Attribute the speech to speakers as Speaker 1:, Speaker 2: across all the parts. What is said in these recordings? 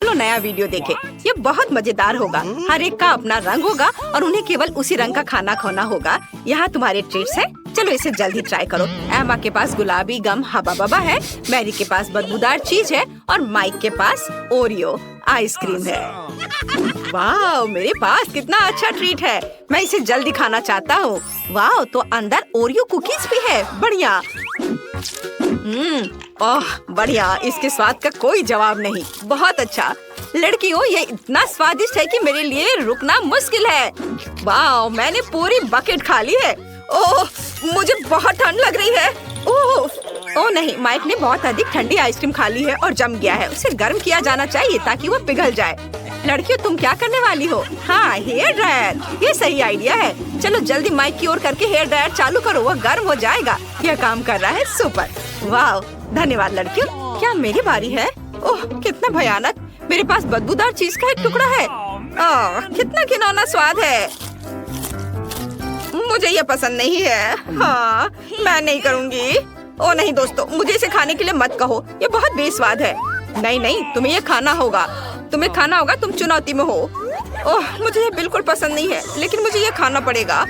Speaker 1: चलो नया वीडियो देखें। ये बहुत मजेदार होगा। हर एक का अपना रंग होगा और उन्हें केवल उसी रंग का खाना खाना होगा। यहाँ तुम्हारे ट्रीट्स हैं। चलो इसे जल्दी ट्राई करो। एमा के पास गुलाबी गम हबा बबा है, मैरी के पास बदबूदार चीज है और माइक के पास ओरियो आइसक्रीम है। वाह, मेरे पास कितना अच्छा ट्रीट है। मैं इसे जल्दी खाना चाहता हूँ। वाह, तो अंदर ओरियो कुकीज भी है। बढ़िया। ओह बढ़िया, इसके स्वाद का कोई जवाब नहीं। बहुत अच्छा। लड़कियों, ये इतना स्वादिष्ट है कि मेरे लिए रुकना मुश्किल है। वाह, मैंने पूरी बकेट खा ली है। ओह, मुझे बहुत ठंड लग रही है। ओह नहीं, माइक ने बहुत अधिक ठंडी आइसक्रीम खा ली है और जम गया है। उसे गर्म किया जाना चाहिए ताकि वो पिघल जाए। लड़कियों, तुम क्या करने वाली हो? हाँ, हेयर ड्रायर, ये सही आइडिया है। चलो जल्दी माइक की ओर करके हेयर ड्रायर चालू करो, वो गर्म हो जाएगा। यह काम कर रहा है। सुपर। वाह, धन्यवाद लड़कियों। क्या मेरी बारी है? ओह कितना भयानक, मेरे पास बदबूदार चीज का एक टुकड़ा है। कितना घिनौना स्वाद है। मुझे ये पसंद नहीं है। हाँ, मैं नहीं करूँगी। ओ नहीं दोस्तों, मुझे इसे खाने के लिए मत कहो, ये बहुत बेस्वाद है। नहीं नहीं, तुम्हें ये खाना होगा। तुम्हें खाना होगा, तुम चुनौती में हो। ओह, मुझे ये बिल्कुल पसंद नहीं है, लेकिन मुझे ये खाना पड़ेगा।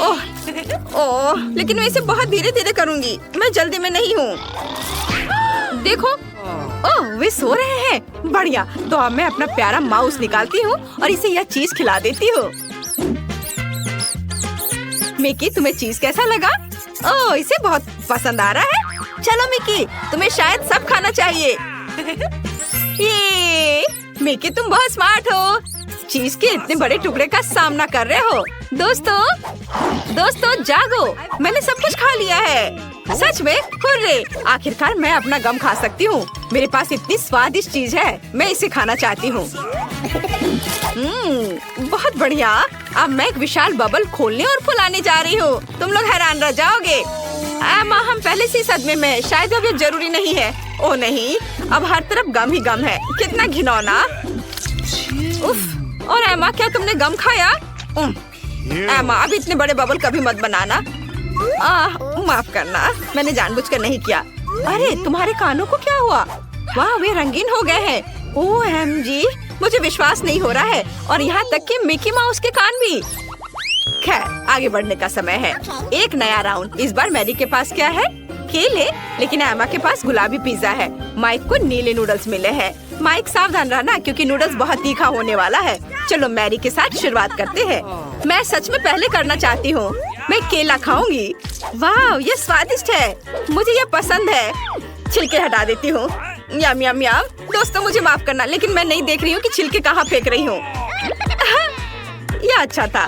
Speaker 1: ओह, लेकिन मैं इसे बहुत धीरे धीरे करूँगी। मैं जल्दी में नहीं हूँ। देखो, ओह वे सो रहे हैं। बढ़िया, तो अब मैं अपना प्यारा माउस निकालती हूँ और इसे यह चीज खिला देती हूँ। मिकी, तुम्हें चीज कैसा लगा? ओह, इसे बहुत पसंद आ रहा है। चलो मिकी, तुम्हें शायद सब खाना चाहिए। ये मिकी, तुम बहुत स्मार्ट हो। चीज के इतने बड़े टुकड़े का सामना कर रहे हो। दोस्तों जागो, मैंने सब कुछ खा लिया है। सच में? हुर्रे! आखिरकार मैं अपना गम खा सकती हूँ। मेरे पास इतनी स्वादिष्ट चीज है, मैं इसे खाना चाहती हूँ। बहुत बढ़िया। अब मैं एक विशाल बबल खोलने और फुलाने जा रही हूँ। तुम लोग हैरान रह जाओगे। एमा, हम पहले से सदमे में हैं। शायद अब ये जरूरी नहीं है। ओ नहीं, अब हर तरफ गम ही गम है। कितना घिनौना। उफ। और एमा, क्या तुमने गम खाया? एमा, अब इतने बड़े बबल कभी मत बनाना। माफ करना, मैंने जानबूझकर नहीं किया। अरे, तुम्हारे कानों को क्या हुआ? वाह, वे रंगीन हो गए हैं। OMG, मुझे विश्वास नहीं हो रहा है। और यहाँ तक कि मिकी माउस के कान भी। खैर, आगे बढ़ने का समय है। एक नया राउंड। इस बार मैरी के पास क्या है? केले। लेकिन एमा के पास गुलाबी पिज्जा है। माइक को नीले नूडल्स मिले हैं। माइक, सावधान रहना क्योंकि नूडल्स बहुत तीखा होने वाला है। चलो मैरी के साथ शुरुआत करते हैं। मैं सच में पहले करना चाहती हूँ। मैं केला खाऊंगी। वाह, ये स्वादिष्ट है। मुझे ये पसंद है। छिलके हटा देती हूँ। यम यम यम। दोस्तों, मुझे माफ करना, लेकिन मैं नहीं देख रही हूँ कि छिलके कहाँ फेंक रही हूँ। ये अच्छा था।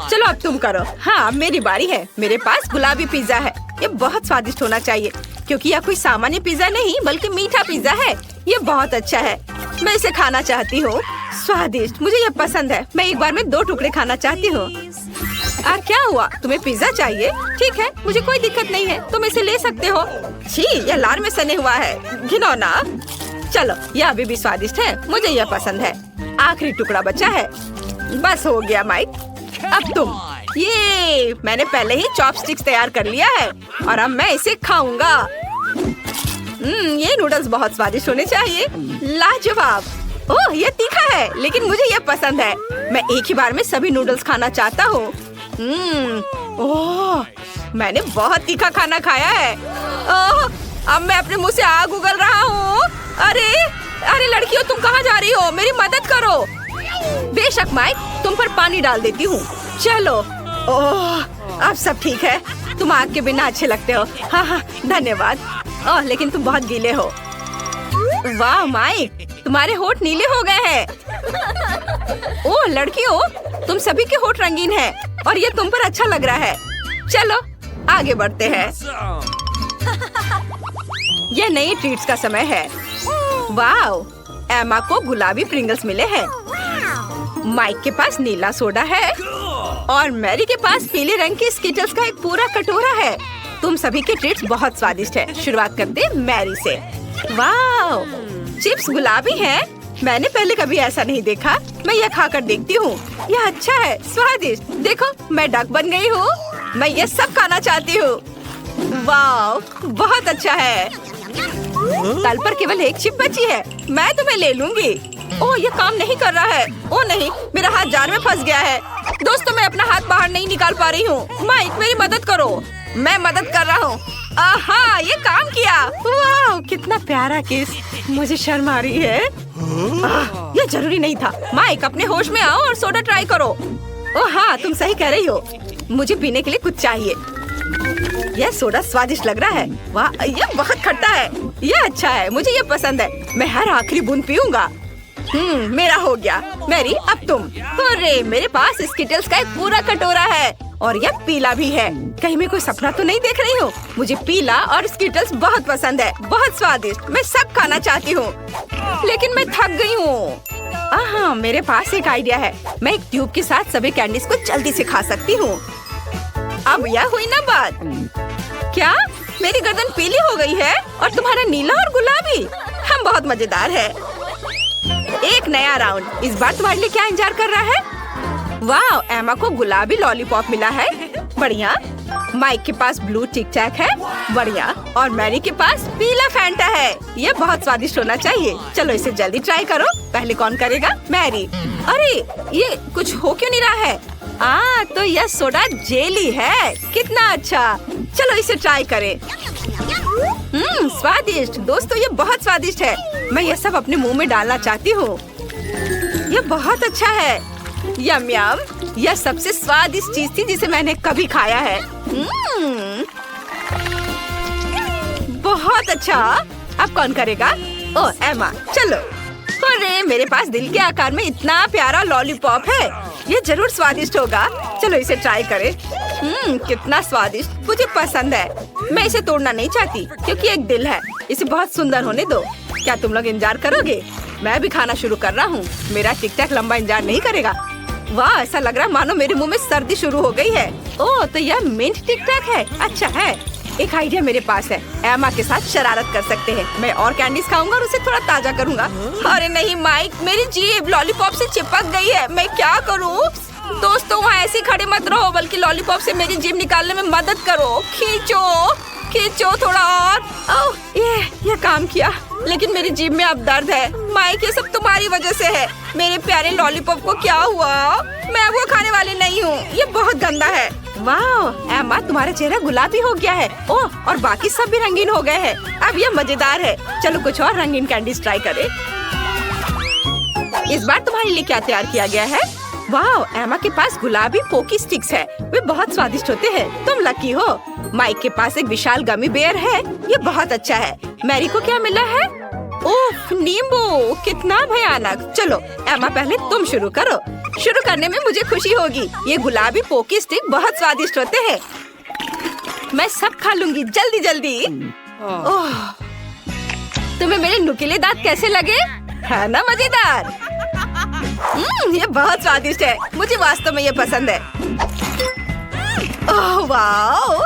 Speaker 1: चलो अब तुम करो। हाँ, मेरी बारी है। मेरे पास गुलाबी पिज्जा है। ये बहुत स्वादिष्ट होना चाहिए क्योंकि यह कोई सामान्य पिज्जा नहीं बल्कि मीठा पिज्जा है। ये बहुत अच्छा है। मैं इसे खाना चाहती हूँ। स्वादिष्ट, मुझे ये पसंद है। मैं एक बार में 2 टुकड़े खाना चाहती हूँ। क्या हुआ? तुम्हें पिज्जा चाहिए? ठीक है, मुझे कोई दिक्कत नहीं है, तुम इसे ले सकते हो। छी, यह लार में सने हुआ है। घिनौना। चलो, यह अभी भी स्वादिष्ट है। मुझे यह पसंद है। आखिरी टुकड़ा बचा है। बस हो गया माइक। अब तुम। ये मैंने पहले ही चॉपस्टिक्स तैयार कर लिया है और अब मैं इसे खाऊंगा। ये नूडल्स बहुत स्वादिष्ट होने चाहिए। लाजवाब। ओह, ये तीखा है, लेकिन मुझे ये पसंद है। मैं एक ही बार में सभी नूडल्स खाना चाहता हूँ। ओह, मैंने बहुत तीखा खाना खाया है। ओह, अब मैं अपने मुंह से आग उगल रहा हूँ। अरे लड़कियों, तुम कहाँ जा रही हो? मेरी मदद करो। बेशक माइक, तुम पर पानी डाल देती हूँ। चलो। ओह, अब सब ठीक है। तुम आग के बिना अच्छे लगते हो। हाँ, धन्यवाद। ओह, लेकिन तुम बहुत गीले हो। वाह माइक, तुम्हारे होठ नीले हो गए हैं। ओह लड़कियों, तुम सभी के होठ रंगीन हैं और ये तुम पर अच्छा लग रहा है। चलो आगे बढ़ते हैं। यह नई ट्रीट्स का समय है। वाह, एमा को गुलाबी प्रिंगल्स मिले हैं। माइक के पास नीला सोडा है और मैरी के पास पीले रंग के स्किटल्स का एक पूरा कटोरा है। तुम सभी के ट्रीट्स बहुत स्वादिष्ट है। शुरुआत करते हैं मैरी से। वाह, चिप्स गुलाबी हैं। मैंने पहले कभी ऐसा नहीं देखा। मैं यह खाकर देखती हूँ। यह अच्छा है, स्वादिष्ट। देखो, मैं डक बन गई हूँ। मैं ये सब खाना चाहती हूँ। वाह, बहुत अच्छा है। तल पर केवल एक चिप बची है। मैं तुम्हें ले लूंगी। ओह, ये काम नहीं कर रहा है। ओह नहीं, मेरा हाथ जार में फंस गया है। दोस्तों, मैं अपना हाथ बाहर नहीं निकाल पा रही हूँ। माइक, मेरी मदद करो। मैं मदद कर रहा हूँ। आहा, ये काम किया। वाह, कितना प्यारा किस। मुझे शर्म आ रही है। ये जरूरी नहीं था। माइक, अपने होश में आओ और सोडा ट्राई करो। ओह हाँ, तुम सही कह रही हो। मुझे पीने के लिए कुछ चाहिए। यह सोडा स्वादिष्ट लग रहा है। वाह, यह बहुत खट्टा है। यह अच्छा है, मुझे ये पसंद है। मैं हर आखिरी बूंद पीऊंगा। मेरा हो गया। मैरी, अब तुम। अरे, मेरे पास स्किटल्स का एक पूरा कटोरा है और यह पीला भी है। कहीं मैं कोई सपना तो नहीं देख रही हूँ। मुझे पीला और स्किटल्स बहुत पसंद है। बहुत स्वादिष्ट। मैं सब खाना चाहती हूँ, लेकिन मैं थक गई हूँ। हाँ, मेरे पास एक आइडिया है। मैं एक ट्यूब के साथ सभी कैंडीज को जल्दी से खा सकती हूँ। अब यह हुई ना बात। क्या मेरी गर्दन पीली हो गई है और तुम्हारा नीला और गुलाबी? हम बहुत मजेदार है। एक नया राउंड। इस बार तुम्हारे लिए क्या इंतजार कर रहा है? वाह, एमा को गुलाबी लॉलीपॉप मिला है। बढ़िया। माइक के पास ब्लू टिक टैक है। बढ़िया। और मैरी के पास पीला फैंटा है। ये बहुत स्वादिष्ट होना चाहिए। चलो इसे जल्दी ट्राई करो। पहले कौन करेगा? मैरी। अरे, ये कुछ हो क्यों नहीं रहा है? तो यह सोडा जेली है। कितना अच्छा। चलो इसे ट्राई करें। स्वादिष्ट। दोस्तों, ये बहुत स्वादिष्ट है। मैं ये सब अपने मुंह में डालना चाहती हूँ। ये बहुत अच्छा है। यम यम। यह सबसे स्वादिष्ट चीज थी जिसे मैंने कभी खाया है। बहुत अच्छा। अब कौन करेगा? ओह, एमा। चलो। अरे, मेरे पास दिल के आकार में इतना प्यारा लॉलीपॉप है। ये जरूर स्वादिष्ट होगा। चलो इसे ट्राई करें। कितना स्वादिष्ट। मुझे पसंद है। मैं इसे तोड़ना नहीं चाहती क्योंकि एक दिल है। इसे बहुत सुंदर होने दो। क्या तुम लोग इंतजार करोगे? मैं भी खाना शुरू कर रहा हूँ। मेरा टिक टैक लंबा इंतजार नहीं करेगा। वाह, ऐसा लग रहा है मानो मेरे मुंह में सर्दी शुरू हो गई है। ओह, तो यह मिंट टिक टैक है। अच्छा है। एक आइडिया मेरे पास है। एमा के साथ शरारत कर सकते हैं। मैं और कैंडीज खाऊंगा और उसे थोड़ा ताजा करूंगा। अरे नहीं माइक, मेरी जीभ लॉलीपॉप से चिपक गई है। मैं क्या करूं? दोस्तों, वहाँ ऐसे खड़े मत रहो, बल्कि लॉलीपॉप से मेरी जीभ निकालने में मदद करो। खींचो थोड़ा और। ओह, ये काम किया, लेकिन मेरी जीभ में अब दर्द है। माइक, ये सब तुम्हारी वजह से है। मेरे प्यारे लॉलीपॉप को क्या हुआ? मैं वो खाने वाली नहीं हूँ। ये बहुत गंदा है। वाह, एमा, तुम्हारा चेहरा गुलाबी हो गया है। ओह, और बाकी सब भी रंगीन हो गए हैं। अब ये मजेदार है। चलो कुछ और रंगीन कैंडीज ट्राई करें। इस बार तुम्हारे लिए क्या तैयार किया गया है? वाह, एमा के पास गुलाबी पोकी स्टिक्स है। वे बहुत स्वादिष्ट होते हैं। तुम लकी हो। माइक के पास एक विशाल गमी बेयर है। ये बहुत अच्छा है। मैरी को क्या मिला है? ओह, नींबू। कितना भयानक। चलो एमा, पहले तुम शुरू करो। शुरू करने में मुझे खुशी होगी। ये गुलाबी पोकी स्टिक बहुत स्वादिष्ट होते हैं। मैं सब खा लूंगी जल्दी जल्दी। ओह, तुम्हें मेरे नुकीले दांत कैसे लगे? है ना मजेदार? ये बहुत स्वादिष्ट है। मुझे वास्तव में ये पसंद है। ओह वाह,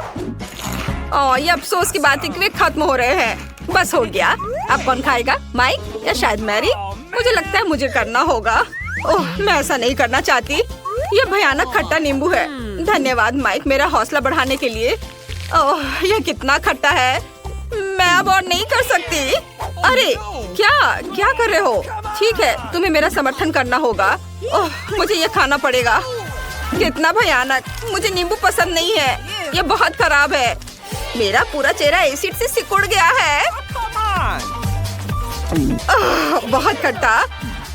Speaker 1: ये अफसोस की बात है कि वे खत्म हो रहे हैं। बस हो गया। अब कौन खाएगा? माइक या शायद मैरी? मुझे लगता है मुझे करना होगा। ओह, मैं ऐसा नहीं करना चाहती। ये भयानक खट्टा नींबू है। धन्यवाद माइक, मेरा हौसला बढ़ाने के लिए। ओह, यह कितना खट्टा है। मैं अब और नहीं कर सकती। अरे क्या कर रहे हो? ठीक है, तुम्हें मेरा समर्थन करना होगा। ओह, मुझे ये खाना पड़ेगा। कितना भयानक। मुझे नींबू पसंद नहीं है। ये बहुत खराब है। मेरा पूरा चेहरा एसिड से सिकुड़ गया है। बहुत खट्टा।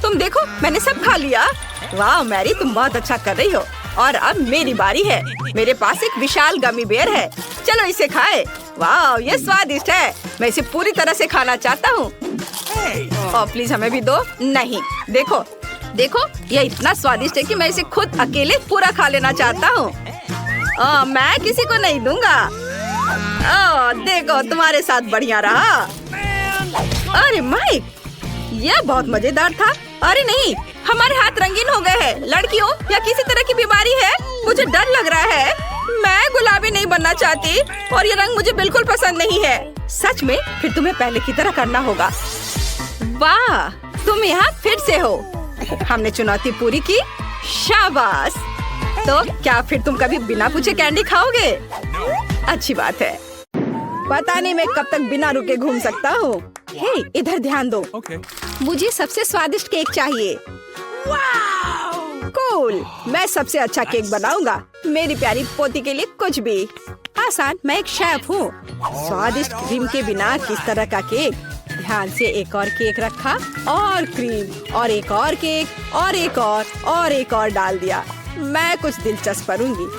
Speaker 1: तुम देखो, मैंने सब खा लिया। वाह मैरी, तुम बहुत अच्छा कर रही हो। और अब मेरी बारी है। मेरे पास एक विशाल गमी बेयर है। चलो इसे खाए। वाह, ये स्वादिष्ट है। मैं इसे पूरी तरह से खाना चाहता हूँ। और प्लीज हमें भी दो। नहीं, देखो, ये इतना स्वादिष्ट है कि मैं इसे खुद अकेले पूरा खा लेना चाहता हूँ। मैं किसी को नहीं दूंगा। देखो, तुम्हारे साथ बढ़िया रहा। अरे माइक, यह बहुत मजेदार था। अरे नहीं, हमारे हाथ रंगीन हो गए हैं। लड़कियों या किसी तरह की बीमारी है? मुझे डर लग रहा है। मैं गुलाबी नहीं बनना चाहती और ये रंग मुझे बिल्कुल पसंद नहीं है। सच में? फिर तुम्हें पहले की तरह करना होगा। वाह, तुम यहाँ फिर से हो। हमने चुनौती पूरी की। शाबाश। तो क्या फिर तुम कभी बिना पूछे कैंडी खाओगे? अच्छी बात है। पता नहीं मैं कब तक बिना रुके घूम सकता हूँ। हे, इधर ध्यान दो। मुझे सबसे स्वादिष्ट केक चाहिए। कूल, मैं सबसे अच्छा केक बनाऊंगा। मेरी प्यारी पोती के लिए कुछ भी आसान। मैं एक शेफ हूँ। स्वादिष्ट क्रीम के बिना किस तरह का केक। ध्यान से एक और केक रखा और क्रीम और एक और केक और एक और डाल दिया। मैं कुछ दिलचस्प करूँगी।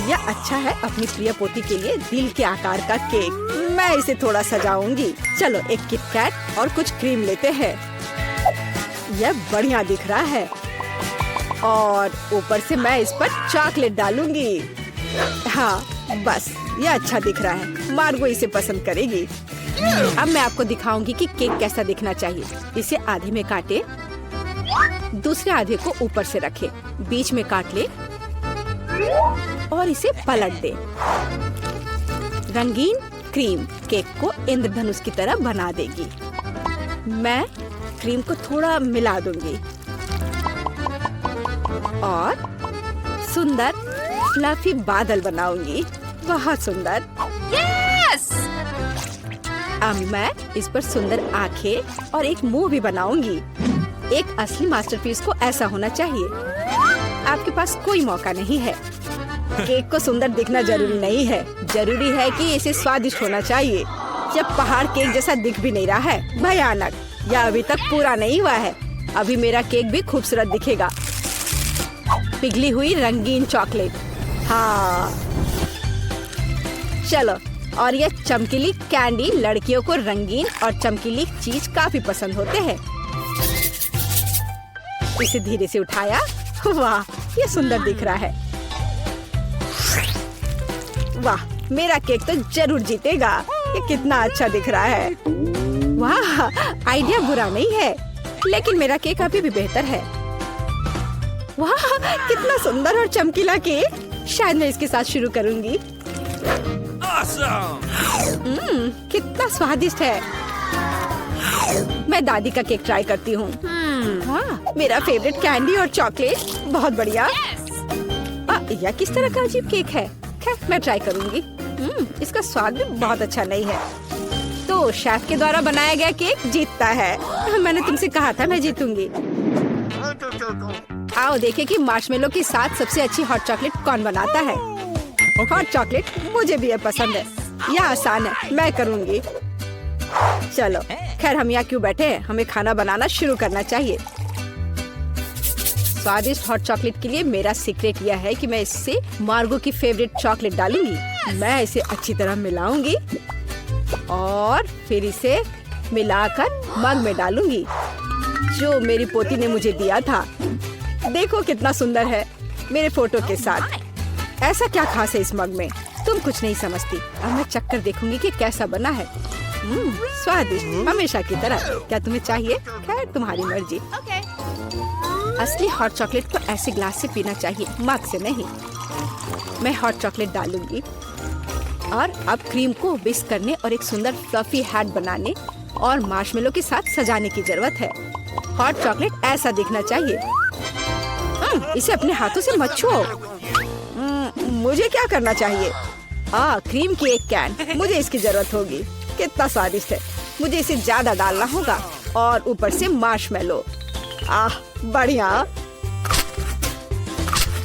Speaker 1: यह अच्छा है अपनी प्रिय पोती के लिए दिल के आकार का केक। मैं इसे थोड़ा सजाऊंगी। चलो एक किट कैट और कुछ क्रीम लेते हैं। यह बढ़िया दिख रहा है और ऊपर से मैं इस पर चॉकलेट डालूंगी। हाँ बस, यह अच्छा दिख रहा है। मार्गो इसे पसंद करेगी। अब मैं आपको दिखाऊंगी कि केक कैसा दिखना चाहिए। इसे आधे में काटे, दूसरे आधे को ऊपर से रखे, बीच में काट ले और इसे पलट दे। रंगीन क्रीम केक को इंद्रधनुष की तरह बना देगी। मैं क्रीम को थोड़ा मिला दूंगी और सुंदर फ्लफी बादल बनाऊंगी। बहुत सुंदर।
Speaker 2: यस!
Speaker 1: अब मैं इस पर सुंदर आंखें और एक मुंह भी बनाऊंगी। एक असली मास्टरपीस को ऐसा होना चाहिए। आपके पास कोई मौका नहीं है। केक को सुंदर दिखना जरूरी नहीं है, जरूरी है कि इसे स्वादिष्ट होना चाहिए। जब पहाड़ केक जैसा दिख भी नहीं रहा है, भयानक, यह अभी तक पूरा नहीं हुआ है। अभी मेरा केक भी खूबसूरत दिखेगा। पिघली हुई रंगीन चॉकलेट। हाँ चलो, और यह चमकीली कैंडी। लड़कियों को रंगीन और चमकीली चीज काफी पसंद होते हैं। इसे धीरे से उठाया। वाह, यह सुंदर दिख रहा है। वाह, मेरा केक तो जरूर जीतेगा। ये कितना अच्छा दिख रहा है। वाह, आइडिया बुरा नहीं है, लेकिन मेरा केक अभी भी बेहतर है। वाह, कितना सुंदर और चमकीला केक। शायद मैं इसके साथ शुरू करूंगी। कितना स्वादिष्ट है। मैं दादी का केक ट्राई करती हूँ। हाँ, मेरा फेवरेट कैंडी और चॉकलेट। बहुत बढ़िया। यह किस तरह का अजीब केक है। खैर, मैं ट्राई करूंगी। इसका स्वाद भी बहुत अच्छा नहीं है। तो शेफ के द्वारा बनाया गया केक जीतता है। मैंने तुमसे कहा था मैं जीतूंगी। आओ देखें कि मार्शमेलो के साथ सबसे अच्छी हॉट चॉकलेट कौन बनाता है। हॉट चॉकलेट मुझे भी पसंद है। यह आसान है, मैं करूंगी। चलो, खैर हम यहाँ क्यों बैठे हैं, हमें खाना बनाना शुरू करना चाहिए। स्वादिष्ट हॉट चॉकलेट के लिए मेरा सीक्रेट यह है कि मैं इससे मार्गो की फेवरेट चॉकलेट डालूंगी। मैं इसे अच्छी तरह मिलाऊंगी और फिर इसे मिलाकर मग में डालूंगी जो मेरी पोती ने मुझे दिया था। देखो कितना सुंदर है, मेरे फोटो के साथ। ऐसा क्या खास है इस मग में, तुम कुछ नहीं समझती। अब मैं चक्कर देखूंगी कि कैसा बना है। स्वादिष्ट, हमेशा की तरह। क्या तुम्हें चाहिए? खैर, तुम्हारी मर्जी। असली हॉट चॉकलेट को ऐसे ग्लास से पीना चाहिए, मग से नहीं। मैं हॉट चॉकलेट डालूंगी और अब क्रीम को विस्क करने और एक सुंदर फ्लफी हैट बनाने और मार्शमेलो के साथ सजाने की जरूरत है। हॉट चॉकलेट ऐसा दिखना चाहिए। इसे अपने हाथों से मत छुओ। मुझे क्या करना चाहिए? क्रीम की एक कैन, मुझे इसकी जरूरत होगी। कितना स्वादिष्ट है। मुझे इसे ज्यादा डालना होगा और ऊपर से मार्शमेलो। बढ़िया।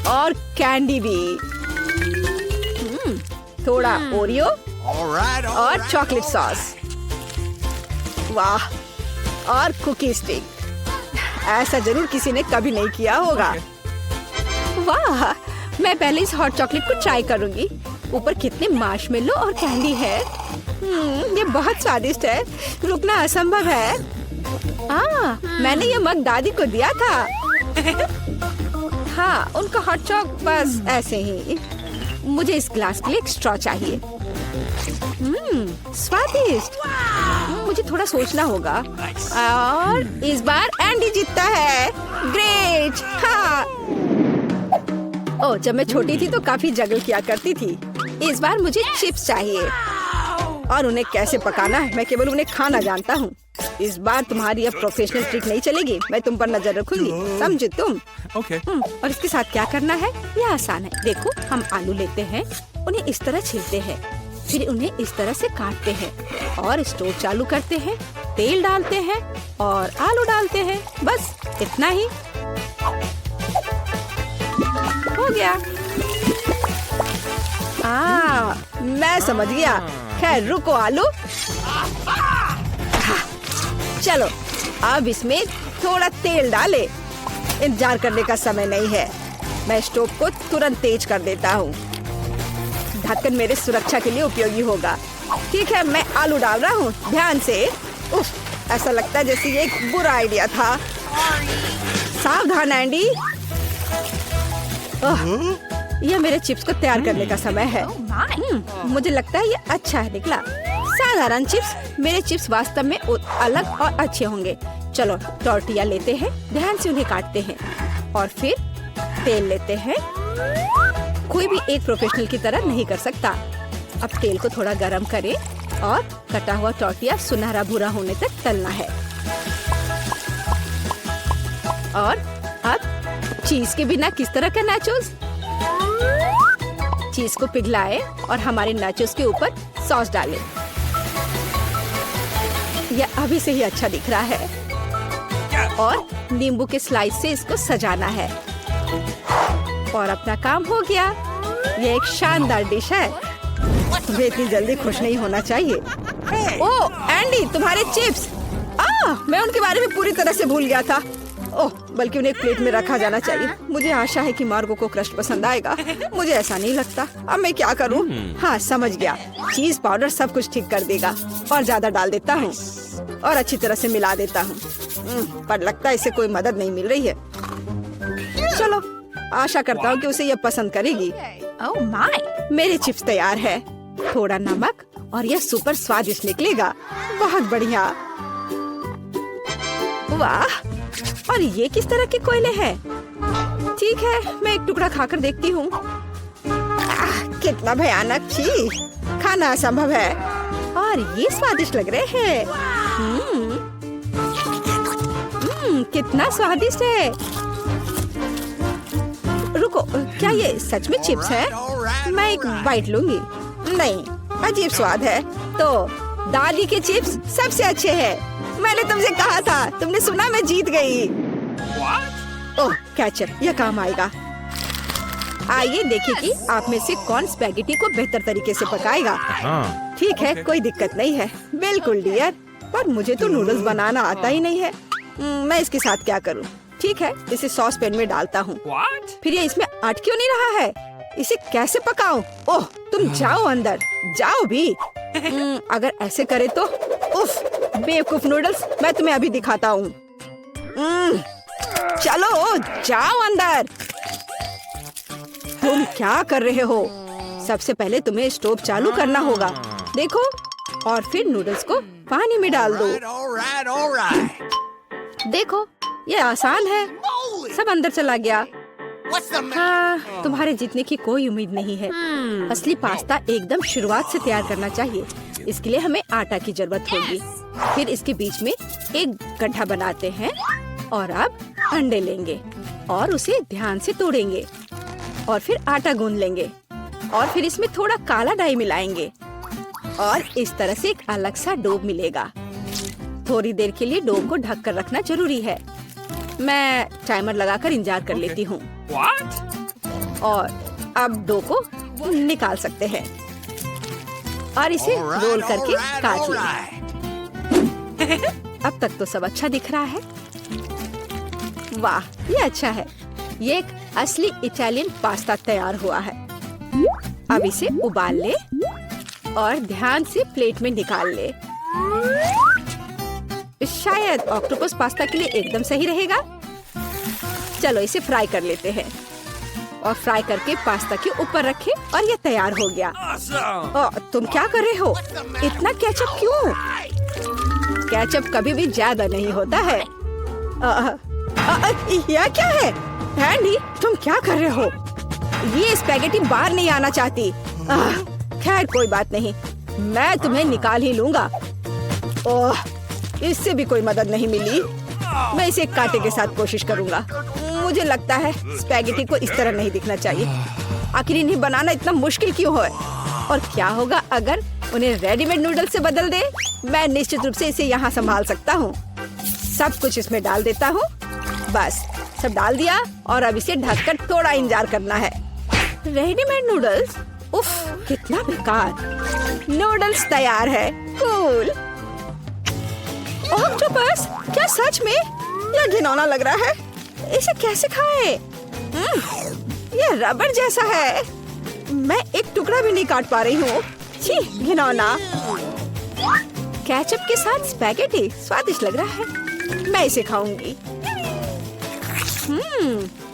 Speaker 1: और कैंडी भी। थोड़ा ओरियो और चॉकलेट सॉस। वाह, और कुकी स्टिक। ऐसा जरूर किसी ने कभी नहीं किया होगा। वाह, मैं पहले इस हॉट चॉकलेट को ट्राई करूंगी। ऊपर कितने मार्शमेलो और कैंडी है। ये बहुत स्वादिष्ट है, रुकना असंभव है। मैंने ये मग दादी को दिया था। हाँ, उनका हॉट चॉक बस ऐसे ही। मुझे इस ग्लास के लिए एक स्ट्रॉ चाहिए। स्वादिष्ट। मुझे थोड़ा सोचना होगा। और इस बार एंडी जीतता है। ग्रेट। हाँ। जब मैं छोटी थी तो काफी जगल किया करती थी। इस बार मुझे चिप्स चाहिए और उन्हें कैसे पकाना है मैं केवल उन्हें खाना जानता हूँ। इस बार तुम्हारी यह प्रोफेशनल ट्रिक नहीं चलेगी। मैं तुम पर नजर रखूंगी, समझे तुम? और इसके साथ क्या करना है? यह आसान है। देखो, हम आलू लेते हैं, उन्हें इस तरह छीलते हैं फिर उन्हें इस तरह से काटते हैं और स्टोव चालू करते हैं, तेल डालते हैं और आलू डालते हैं। बस इतना ही हो गया। मैं समझ गया। खैर रुको आलू। चलो अब इसमें थोड़ा तेल डाले। इंतजार करने का समय नहीं है। मैं स्टोव को तुरंत तेज कर देता हूँ। ढक्कन मेरे सुरक्षा के लिए उपयोगी होगा। ठीक है, मैं आलू डाल रहा हूँ। ध्यान से। उफ, ऐसा लगता है जैसे ये एक बुरा आइडिया था। सावधान एंडी। यह मेरे चिप्स को तैयार करने का समय है। मुझे लगता है ये अच्छा है निकला। साधारण चिप्स। मेरे चिप्स वास्तव में अलग और अच्छे होंगे। चलो टॉर्टिया लेते हैं, ध्यान से उन्हें काटते हैं और फिर तेल लेते हैं। कोई भी एक प्रोफेशनल की तरह नहीं कर सकता। अब तेल को थोड़ा गरम करें और कटा हुआ टॉर्टिया सुनहरा भूरा होने तक तलना है। और अब चीज के बिना किस तरह का नाचोस? चीज को पिघलाएं और हमारे नाचोस के ऊपर सॉस डालें। यह अभी से ही अच्छा दिख रहा है। और नींबू के स्लाइस से इसको सजाना है। और अपना काम हो गया। यह एक शानदार डिश है। तुम्हें इतनी जल्दी खुश नहीं होना चाहिए। ओह एंडी, तुम्हारे चिप्स। मैं उनके बारे में पूरी तरह से भूल गया था। ओह, बल्कि उन्हें एक प्लेट में रखा जाना चाहिए। मुझे आशा है कि मार्गो को क्रस्ट पसंद आएगा। मुझे ऐसा नहीं लगता। अब मैं क्या करूं? हाँ समझ गया। चीज पाउडर सब कुछ ठीक कर देगा। और ज्यादा डाल देता हूँ और अच्छी तरह से मिला देता हूँ। पर लगता है इसे कोई मदद नहीं मिल रही है। चलो आशा करता हूँ कि उसे यह पसंद करेगी। ओह माय, मेरे चिप्स तैयार है। थोड़ा नमक और यह सुपर स्वादिष्ट निकलेगा। बहुत बढ़िया। वाह, और ये किस तरह के कोयले हैं? ठीक है, मैं एक टुकड़ा खाकर देखती हूँ। कितना भयानक। छी, खाना असंभव है। और ये स्वादिष्ट लग रहे हैं। कितना स्वादिष्ट है। रुको, क्या ये सच में चिप्स है? मैं एक बाइट लूंगी। नहीं, अजीब स्वाद है। तो दादी के चिप्स सबसे अच्छे हैं। मैंने तुमसे कहा था। तुमने सुना? मैं जीत गई। ओह केचप, यह काम आएगा। आइए देखें कि आप में से कौन स्पैगेटी को बेहतर तरीके से पकाएगा। ठीक है, कोई दिक्कत नहीं है। बिल्कुल डियर, पर मुझे तो नूडल्स बनाना आता ही नहीं है। मैं इसके साथ क्या करूं? ठीक है, इसे सॉस पैन में डालता हूँ। फिर ये इसमें अट क्यों नहीं रहा है? इसे कैसे पकाऊं? ओह, तुम जाओ अंदर, जाओ भी। अगर ऐसे करे तो। उफ, बेवकूफ नूडल्स, मैं तुम्हें अभी दिखाता हूँ। चलो जाओ अंदर। तुम क्या कर रहे हो? सबसे पहले तुम्हें स्टोव चालू करना होगा। देखो, और फिर नूडल्स को पानी में डाल दो। देखो, ये आसान है। सब अंदर चला गया। हाँ, तुम्हारे जीतने की कोई उम्मीद नहीं है। असली पास्ता एकदम शुरुआत से तैयार करना चाहिए। इसके लिए हमें आटा की जरूरत होगी। फिर इसके बीच में एक गड्ढा बनाते हैं और अब अंडे लेंगे और उसे ध्यान से तोड़ेंगे और फिर आटा गूंद लेंगे और फिर इसमें थोड़ा काला डाई मिलाएंगे और इस तरह से एक अलग सा डो मिलेगा। थोड़ी देर के लिए डो को ढक कर रखना जरूरी है। मैं टाइमर लगाकर इंतजार कर लेती हूँ। और अब डो को निकाल सकते हैं और इसे रोल करके काट लें। अब तक तो सब अच्छा दिख रहा है। वाह, ये अच्छा है। ये एक असली इटालियन पास्ता तैयार हुआ है। अब इसे उबाल ले और ध्यान से प्लेट में निकाल ले। शायद ऑक्टोपस पास्ता के लिए एकदम सही रहेगा। चलो इसे फ्राई कर लेते हैं और फ्राई करके पास्ता के ऊपर रखें और ये तैयार हो गया। तुम क्या कर रहे हो? इतना केचप क्यों? केचप कभी भी ज्यादा नहीं होता है। यह क्या है? एंडी, तुम क्या कर रहे हो? ये स्पैगेटी बाहर नहीं आना चाहती। खैर कोई बात नहीं, मैं तुम्हें निकाल ही लूंगा। ओह, इससे भी कोई मदद नहीं मिली। मैं इसे कांटे के साथ कोशिश करूंगा। मुझे लगता है स्पैगेटी को इस तरह नहीं दिखना चाहिए। आखिर इन्हें बनाना इतना मुश्किल क्यों है? और क्या होगा अगर उन्हें रेडीमेड नूडल्स से बदल दे? मैं निश्चित रूप से इसे यहाँ संभाल सकता हूँ। सब कुछ इसमें डाल देता हूँ। बस सब डाल दिया और अब इसे ढककर थोड़ा इंतजार करना है। Readymade noodles? उफ, कितना बेकार। नूडल्स तैयार है। कूल। ऑक्टोपस, क्या सच में? यह घिनौना लग रहा है। इसे कैसे खाएं? यह रबड़ जैसा है। मैं एक टुकड़ा भी नहीं काट पा रही हूँ। छी, घिनौना। केचप के साथ स्पैगेटी स्वादिष्ट लग रहा है। मैं इसे खाऊंगी।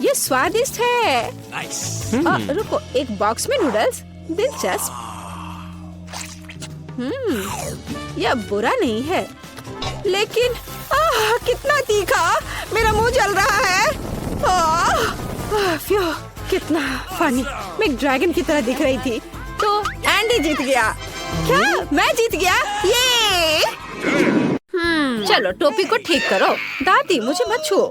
Speaker 1: ये स्वादिष्ट है। रुको, एक बॉक्स में नूडल्स? दिलचस्प। यह बुरा नहीं है, लेकिन कितना तीखा। मेरा मुंह जल रहा है। फ्यू, कितना फनी। मैं एक ड्रैगन की तरह दिख रही थी। तो एंडी जीत गया। क्या मैं जीत गया? ये चलो टोपी को ठीक करो। दादी, मुझे मत छुओ।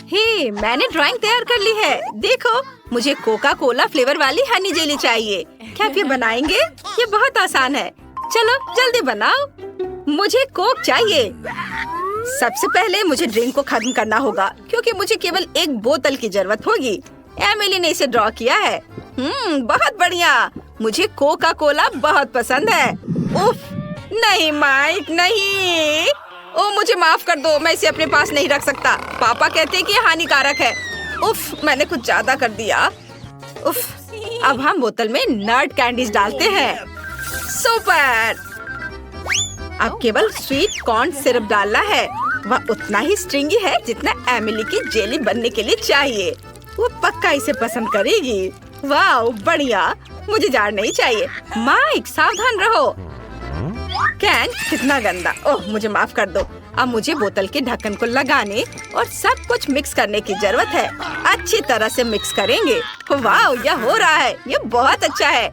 Speaker 1: हे, मैंने ड्राइंग तैयार कर ली है। देखो, मुझे कोका कोला फ्लेवर वाली हनी जेली चाहिए। क्या आप ये बनाएंगे? ये बहुत आसान है। चलो जल्दी बनाओ। मुझे कोक चाहिए। सबसे पहले मुझे ड्रिंक को खत्म करना होगा, क्योंकि मुझे केवल एक बोतल की जरूरत होगी। एमिली ने इसे ड्रॉ किया है। बहुत बढ़िया। मुझे कोका कोला बहुत पसंद है। उफ, नहीं माइक, नहीं। ओ, मुझे माफ कर दो, मैं इसे अपने पास नहीं रख सकता। पापा कहते हैं कि ये हानिकारक है। उफ, मैंने कुछ ज्यादा कर दिया। उफ, अब हम बोतल में नट कैंडीज डालते हैं। सुपर। अब केवल स्वीट कॉर्न सिरप डालना है। वह उतना ही स्ट्रिंगी है जितना एमिली की जेली बनने के लिए चाहिए। वो पक्का इसे पसंद करेगी। वाह, बढ़िया। मुझे जार नहीं चाहिए। माइक, सावधान रहो। कैन कितना गंदा। ओह, मुझे माफ कर दो। अब मुझे बोतल के ढक्कन को लगाने और सब कुछ मिक्स करने की जरूरत है। अच्छी तरह से मिक्स करेंगे। वाह, यह हो रहा है। यह बहुत अच्छा है।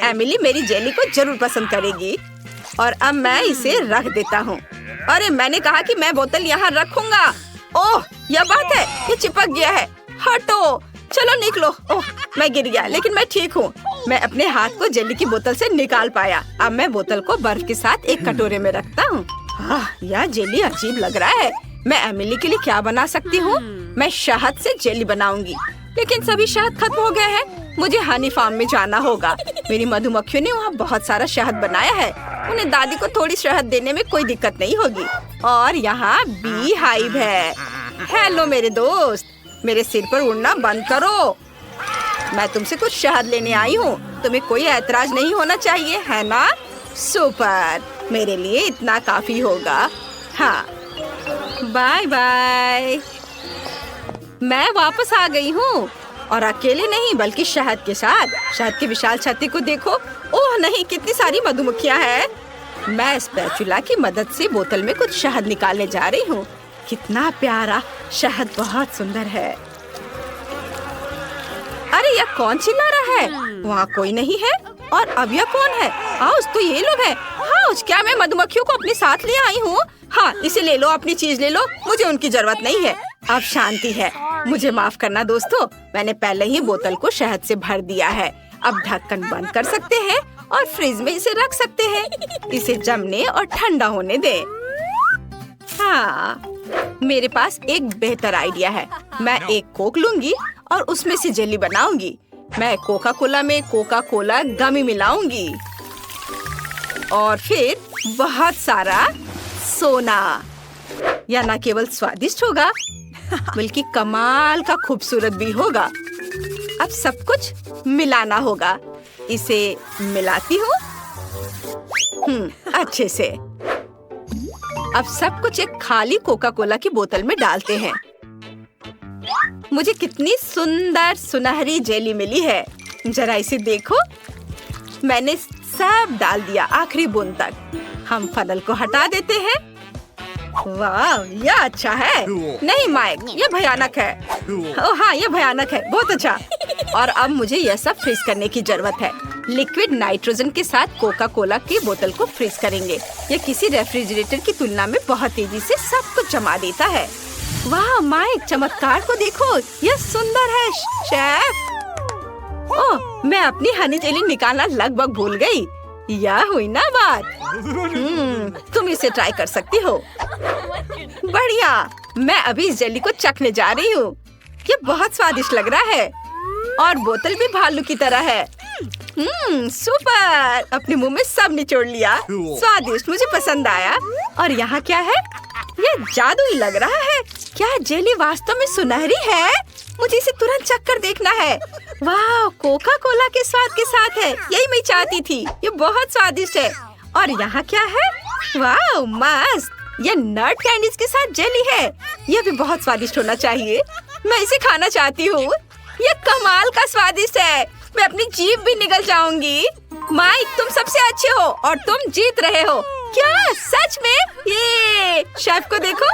Speaker 1: एमिली मेरी जेली को जरूर पसंद करेगी। और अब मैं इसे रख देता हूँ। अरे, मैंने कहा कि मैं बोतल यहाँ रखूंगा। ओह, यह बात है। ये चिपक गया है। हटो। चलो निकलो। ओह, मैं गिर गया, लेकिन मैं ठीक हूँ। मैं अपने हाथ को जेली की बोतल से निकाल पाया। अब मैं बोतल को बर्फ के साथ एक कटोरे में रखता हूँ। यह जेली अजीब लग रहा है। मैं एमिली के लिए क्या बना सकती हूँ? मैं शहद से जेली बनाऊंगी, लेकिन सभी शहद खत्म हो गया है। मुझे हनी फार्म में जाना होगा। मेरी मधुमक्खियों ने वहाँ बहुत सारा शहद बनाया है। उन्हें दादी को थोड़ी शहद देने में कोई दिक्कत नहीं होगी। और यहाँ बी हाइव है। हेलो मेरे दोस्त, मेरे सिर पर उड़ना बंद करो। मैं तुमसे कुछ शहद लेने आई हूँ। तुम्हें कोई ऐतराज नहीं होना चाहिए, है ना? सुपर, मेरे लिए इतना काफी होगा। हाँ, बाय बाय। मैं वापस आ गई हूँ, और अकेले नहीं बल्कि शहद के साथ। शहद की विशाल छत्ती को देखो। ओह नहीं, कितनी सारी मधुमक्खियाँ हैं। मैं स्पैचुला की मदद से बोतल में कुछ शहद निकालने जा रही हूँ। कितना प्यारा शहद, बहुत सुंदर है। अरे, यह कौन चिल्ला रहा है? वहाँ कोई नहीं है। और अब यह कौन है? हाउस, तो ये लोग हैं। हाउस, क्या मैं मधुमक्खियों को अपने साथ ले आई हूँ? हाँ, इसे ले लो, अपनी चीज ले लो। मुझे उनकी जरूरत नहीं है। अब शांति है। मुझे माफ करना दोस्तों, मैंने पहले ही बोतल को शहद से भर दिया है। अब ढक्कन बंद कर सकते हैं और फ्रिज में इसे रख सकते हैं। इसे जमने और ठंडा होने दें। हाँ, मेरे पास एक बेहतर आइडिया है। मैं एक कोक लूंगी और उसमें से जेली बनाऊंगी। मैं कोका कोला में कोका कोला गमी मिलाऊंगी और फिर बहुत सारा सोना। यह न केवल स्वादिष्ट होगा बल्कि कमाल का खूबसूरत भी होगा। अब सब कुछ मिलाना होगा। इसे मिलाती हूँ अच्छे से। अब सब कुछ एक खाली कोका कोला की बोतल में डालते हैं। मुझे कितनी सुंदर सुनहरी जेली मिली है। जरा इसे देखो। मैंने सब डाल दिया, आखिरी बूंद तक। हम फनल को हटा देते हैं। वाह, यह अच्छा है। नहीं माइक, यह भयानक है। ओह हाँ, यह भयानक है। बहुत अच्छा। और अब मुझे यह सब फ्रीज करने की जरूरत है। लिक्विड नाइट्रोजन के साथ कोका कोला की बोतल को फ्रीज करेंगे। यह किसी रेफ्रिजरेटर की तुलना में बहुत तेजी से सब कुछ जमा देता है। वाह माइक, चमत्कार को देखो, यह सुंदर है शेफ। ओह, मैं अपनी हनी जेली निकालना लगभग भूल गई। यह हुई ना बात। तुम इसे ट्राई कर सकती हो। बढ़िया, मैं अभी इस जेली को चखने जा रही हूँ। ये बहुत स्वादिष्ट लग रहा है और बोतल भी भालू की तरह है। सुपर! अपने मुंह में सब निचोड़ लिया। स्वादिष्ट, मुझे पसंद आया। और यहाँ क्या है? ये जादुई लग रहा है। क्या जेली वास्तव में सुनहरी है? मुझे इसे तुरंत चख कर देखना है। वाह, कोका कोला के स्वाद के साथ है। यही मैं चाहती थी। ये बहुत स्वादिष्ट है। और यहाँ क्या है? वाह, मस्त! ये नट कैंडीज के साथ जेली है। ये भी बहुत स्वादिष्ट होना चाहिए। मैं इसे खाना चाहती हूँ। ये कमाल का स्वादिष्ट है। मैं अपनी जीभ भी निगल जाऊंगी। माइक, तुम सबसे अच्छे हो और तुम जीत रहे हो। क्या सच में? ये शेफ को देखो।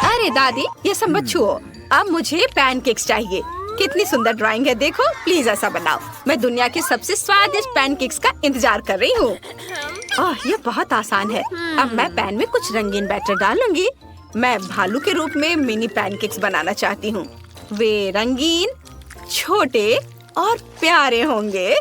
Speaker 1: अरे दादी, ये सब मत छुओ। अब मुझे पैनकेक्स चाहिए। कितनी सुंदर ड्राइंग है, देखो। प्लीज ऐसा बनाओ। मैं दुनिया के सबसे स्वादिष्ट पैनकेक्स का इंतजार कर रही हूँ। ये बहुत आसान है। अब मैं पैन में कुछ रंगीन बैटर डालूंगी। मैं भालू के रूप में मिनी पैनकेक्स बनाना चाहती हूँ। वे रंगीन, छोटे और प्यारे होंगे।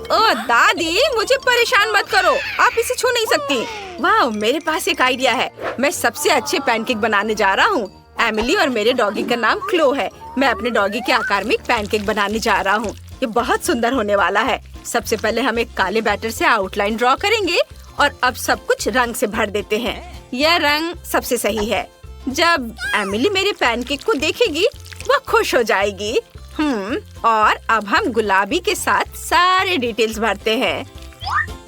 Speaker 1: ओह दादी, मुझे परेशान मत करो। आप इसे छू नहीं सकती। वाह, मेरे पास एक आइडिया है। मैं सबसे अच्छे पैनकेक बनाने जा रहा हूँ। एमिली और मेरे डॉगी का नाम क्लो है। मैं अपने डॉगी के आकार में एक पैनकेक बनाने जा रहा हूँ। ये बहुत सुंदर होने वाला है। सबसे पहले हम एक काले बैटर से आउटलाइन ड्रॉ करेंगे और अब सब कुछ रंग से भर देते हैं। यह रंग सबसे सही है। जब एमिली मेरे पैनकेक को देखेगी, वह खुश हो जाएगी। और अब हम गुलाबी के साथ सारे डिटेल्स भरते हैं।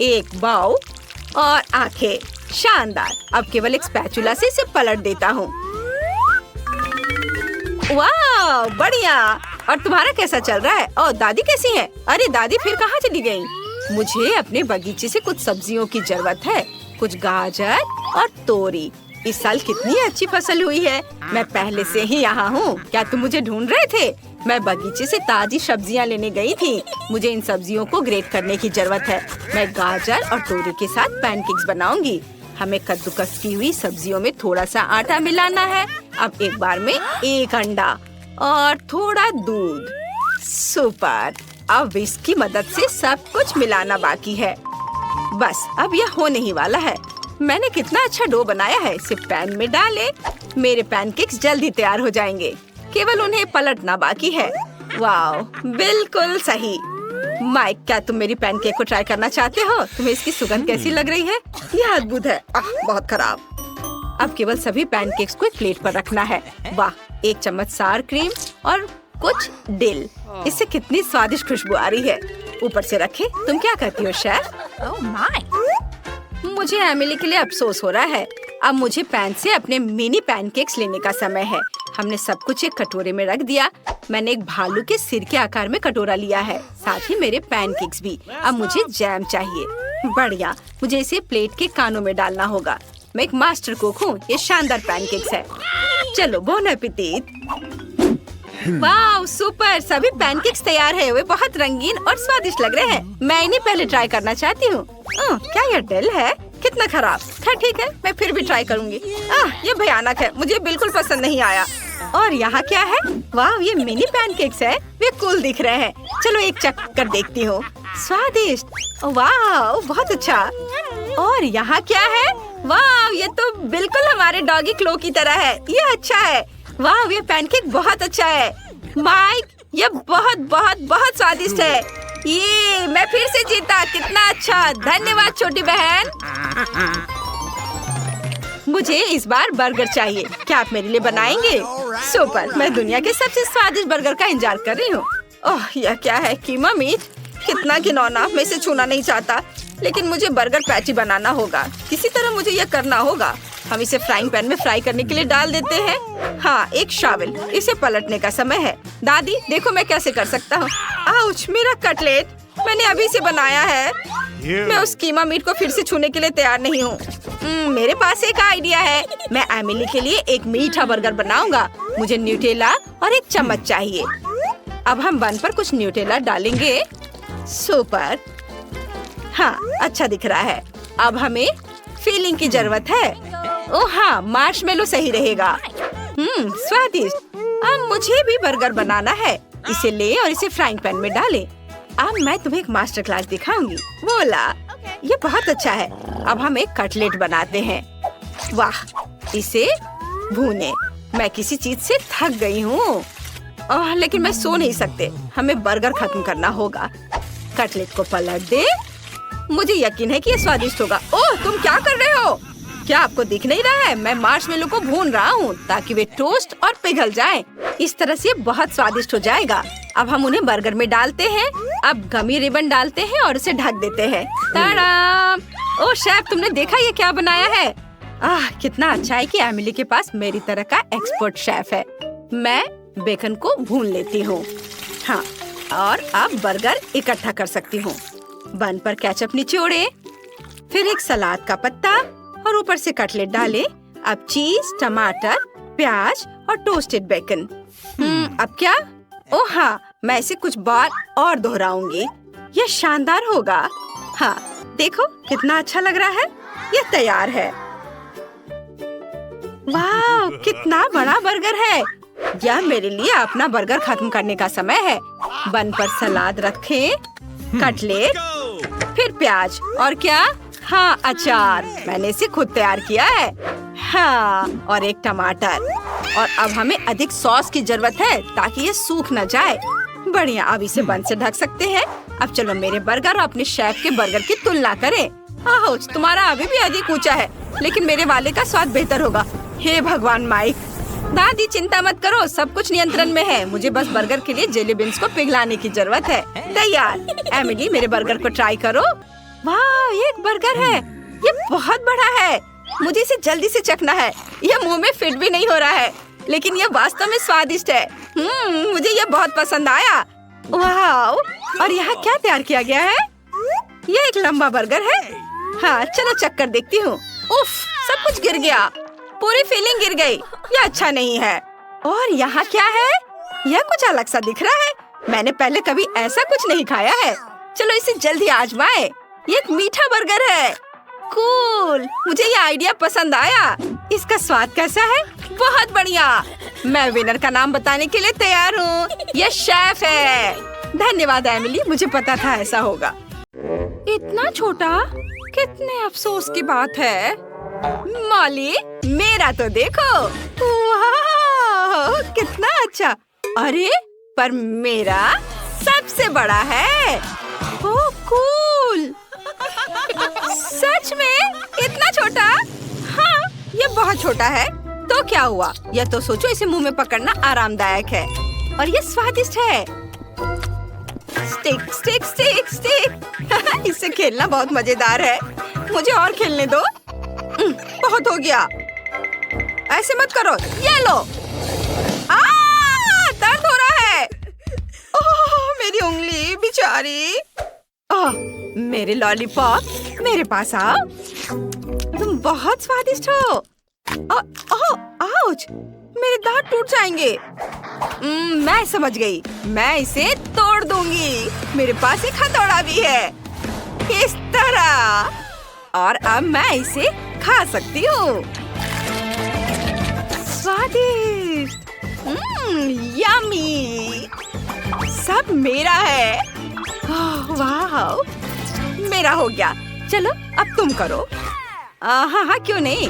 Speaker 1: एक बाउ और आंखें। शानदार। अब केवल एक स्पैचुला से इसे पलट देता हूँ। वाह, बढ़िया। और तुम्हारा कैसा चल रहा है? और दादी कैसी है? अरे दादी फिर कहाँ चली गई? मुझे अपने बगीचे से कुछ सब्जियों की जरूरत है। कुछ गाजर और तोरी। इस साल कितनी अच्छी फसल हुई है। मैं पहले से ही यहाँ हूँ। क्या तुम मुझे ढूंढ रहे थे? मैं बगीचे से ताजी सब्जियाँ लेने गई थी। मुझे इन सब्जियों को ग्रेट करने की जरूरत है। मैं गाजर और तोरी के साथ पैनकेक्स बनाऊंगी। हमें कद्दूकस की हुई सब्जियों में थोड़ा सा आटा मिलाना है। अब एक बार में एक अंडा और थोड़ा दूध। सुपर! अब इसकी मदद से सब कुछ मिलाना बाकी है। बस अब यह होने ही वाला है। मैंने कितना अच्छा डो बनाया है। इसे पैन में डालें। मेरे पैनकेक्स जल्दी तैयार हो जाएंगे। केवल उन्हें पलटना बाकी है। वाह, बिल्कुल सही। माइक, क्या तुम मेरी पैनकेक को ट्राई करना चाहते हो? तुम्हें इसकी सुगंध कैसी लग रही है? यह अद्भुत है। बहुत खराब। अब केवल सभी पैनकेक्स को एक प्लेट पर रखना है। वाह, एक चम्मच सार क्रीम और कुछ डिल। इससे कितनी स्वादिष्ट खुशबू आ रही है। ऊपर से रखें। तुम क्या कहती हो शेफ?
Speaker 2: Oh my!
Speaker 1: मुझे एमिली के लिए अफसोस हो रहा है। अब मुझे पैन से अपने मिनी पैनकेक्स लेने का समय है। हमने सब कुछ एक कटोरे में रख दिया। मैंने एक भालू के सिर के आकार में कटोरा लिया है, साथ ही मेरे पैनकेक्स भी। अब मुझे जैम चाहिए। बढ़िया, मुझे इसे प्लेट के कानों में डालना होगा। मैं एक मास्टर कुक हूँ। ये शानदार पैनकेक्स है। चलो, बोन एपेटिट। वाह, सुपर! सभी पैनकेक्स तैयार है। वे बहुत रंगीन और स्वादिष्ट लग रहे हैं। मैं इन्हें पहले ट्राई करना चाहती हूँ। क्या यह डिल है? कितना खराब। ठीक है, मैं फिर भी ट्राई करूँगी। ये भयानक है। मुझे बिल्कुल पसंद नहीं आया। और यहाँ क्या है? वाह, ये मिनी पैनकेक्स है। वे कूल दिख रहे हैं। चलो एक चख कर देखती हूँ। स्वादिष्ट। वाह, बहुत अच्छा। और यहाँ क्या है? वाह, ये तो बिल्कुल हमारे डॉगी क्लो की तरह है। ये अच्छा है। वाह, ये पैनकेक बहुत अच्छा है। माइक, ये बहुत बहुत बहुत स्वादिष्ट है। ये मैं फिर से जीता। कितना अच्छा। धन्यवाद छोटी बहन। मुझे इस बार बर्गर चाहिए। क्या आप मेरे लिए बनाएंगे? सुपर! मैं दुनिया के सबसे स्वादिष्ट बर्गर का इंतजार कर रही हूँ। ओह, यह क्या है? कीमा मीट? कितना घिनौना। मैं इसे छूना नहीं चाहता, लेकिन मुझे बर्गर पैटी बनाना होगा। किसी तरह मुझे यह करना होगा। हम इसे फ्राइंग पैन में फ्राई करने के लिए डाल देते हैं। हाँ, एक शावल। इसे पलटने का समय है। दादी, देखो मैं कैसे कर सकता हूँ। आउच, मेरा कटलेट। मैंने अभी से बनाया है। मैं उस कीमा मीट को फिर से छूने के लिए तैयार नहीं हूँ। मेरे पास एक आइडिया है। मैं एमिली के लिए एक मीठा बर्गर बनाऊंगा। मुझे न्यूटेला और एक चम्मच चाहिए। अब हम बन पर कुछ न्यूटेला डालेंगे। सुपर! हाँ, अच्छा दिख रहा है। अब हमें फिलिंग की जरूरत है। ओह हाँ, मार्शमेलो सही रहेगा। स्वादिष्ट। अब मुझे भी बर्गर बनाना है। इसे ले और इसे फ्राइंग पैन में डालें। अब मैं तुम्हें एक मास्टर क्लास दिखाऊंगी। बोला, ये बहुत अच्छा है। अब हम एक कटलेट बनाते हैं। वाह, इसे भूने। मैं किसी चीज से थक गई हूँ, लेकिन मैं सो नहीं सकते। हमें बर्गर खत्म करना होगा। कटलेट को पलट दे। मुझे यकीन है कि ये स्वादिष्ट होगा। ओह, तुम क्या कर रहे हो? क्या आपको दिख नहीं रहा है? मैं मार्शमेलो को भून रहा हूँ ताकि वे टोस्ट और पिघल जाएं। इस तरह से बहुत स्वादिष्ट हो जाएगा। अब हम उन्हें बर्गर में डालते हैं। अब गमी रिबन डालते हैं और उसे ढक देते हैं। ताड़ाम! ओह शेफ, तुमने देखा ये क्या बनाया है? कितना अच्छा है कि एमिली के पास मेरी तरह का एक्सपर्ट शेफ है। मैं बेकन को भून लेती हूँ। हाँ, और अब बर्गर इकट्ठा कर सकती हूँ। बन पर केचप निचोड़े, फिर एक सलाद का पत्ता और ऊपर से कटलेट डालें। अब चीज, टमाटर, प्याज और टोस्टेड बेकन। अब क्या? ओह हाँ, मैं इसे कुछ बार और दोहराऊंगी। यह शानदार होगा। हाँ, देखो कितना अच्छा लग रहा है। यह तैयार है। वाह, कितना बड़ा बर्गर है। यह मेरे लिए अपना बर्गर खत्म करने का समय है। बन पर सलाद रखें, कटलेट, फिर प्याज और क्या? हाँ, अचार। मैंने इसे खुद तैयार किया है। हाँ, और एक टमाटर। और अब हमें अधिक सॉस की जरूरत है ताकि ये सूख न जाए। बढ़िया, अब इसे बन से ढक सकते हैं। अब चलो मेरे बर्गर और अपने शेफ के बर्गर की तुलना करें। तुम्हारा अभी भी अधिक ऊंचा है, लेकिन मेरे वाले का स्वाद बेहतर होगा। हे भगवान माइक। दादी चिंता मत करो, सब कुछ नियंत्रण में है। मुझे बस बर्गर के लिए जेली बीन्स को पिघलाने की जरूरत है। तैयार। एमिली, मेरे बर्गर को ट्राई करो। वाह, ये एक बर्गर है। ये बहुत बड़ा है। मुझे इसे जल्दी से चखना है। यह मुंह में फिट भी नहीं हो रहा है, लेकिन यह वास्तव में स्वादिष्ट है। मुझे यह बहुत पसंद आया। वाह, और यहाँ क्या तैयार किया गया है? यह एक लंबा बर्गर है। हाँ, चलो चख कर देखती हूँ। उफ, सब कुछ गिर गया। पूरी फीलिंग गिर गई। यह अच्छा नहीं है। और यहाँ क्या है? यह कुछ अलग सा दिख रहा है। मैंने पहले कभी ऐसा कुछ नहीं खाया है। चलो इसे जल्दी आजमाएं। ये एक मीठा बर्गर है। कूल, मुझे ये आइडिया पसंद आया। इसका स्वाद कैसा है? बहुत बढ़िया। मैं विनर का नाम बताने के लिए तैयार हूँ। यह शेफ है। धन्यवाद एमिली, मुझे पता था ऐसा होगा। इतना छोटा, कितने अफसोस की बात है। मॉली, मेरा तो देखो। वाह, कितना अच्छा। अरे, पर मेरा सबसे बड़ा है। ओह कूल। सच में? इतना छोटा? हाँ, ये बहुत छोटा है। तो क्या हुआ? यह तो सोचो, इसे मुंह में पकड़ना आरामदायक है और ये स्वादिष्ट है। Stick stick stick stick. इससे खेलना बहुत मजेदार है। मुझे और खेलने दो। बहुत हो गया। ऐसे मत करो। ये लो। दर्द हो रहा है। ओह, मेरी उंगली बेचारी। मेरे लॉलीपॉप, मेरे पास आओ। तुम बहुत स्वादिष्ट हो। आउच, मेरे दांत टूट जाएंगे। मैं समझ गई। मैं इसे तोड़ दूंगी। मेरे पास एक हथौड़ा भी है। इस तरह। और अब मैं इसे खा सकती हूँ। स्वादिष्ट। यम्मी। सब मेरा है। वाह, मेरा हो गया। चलो अब तुम करो। हाँ, क्यों नहीं,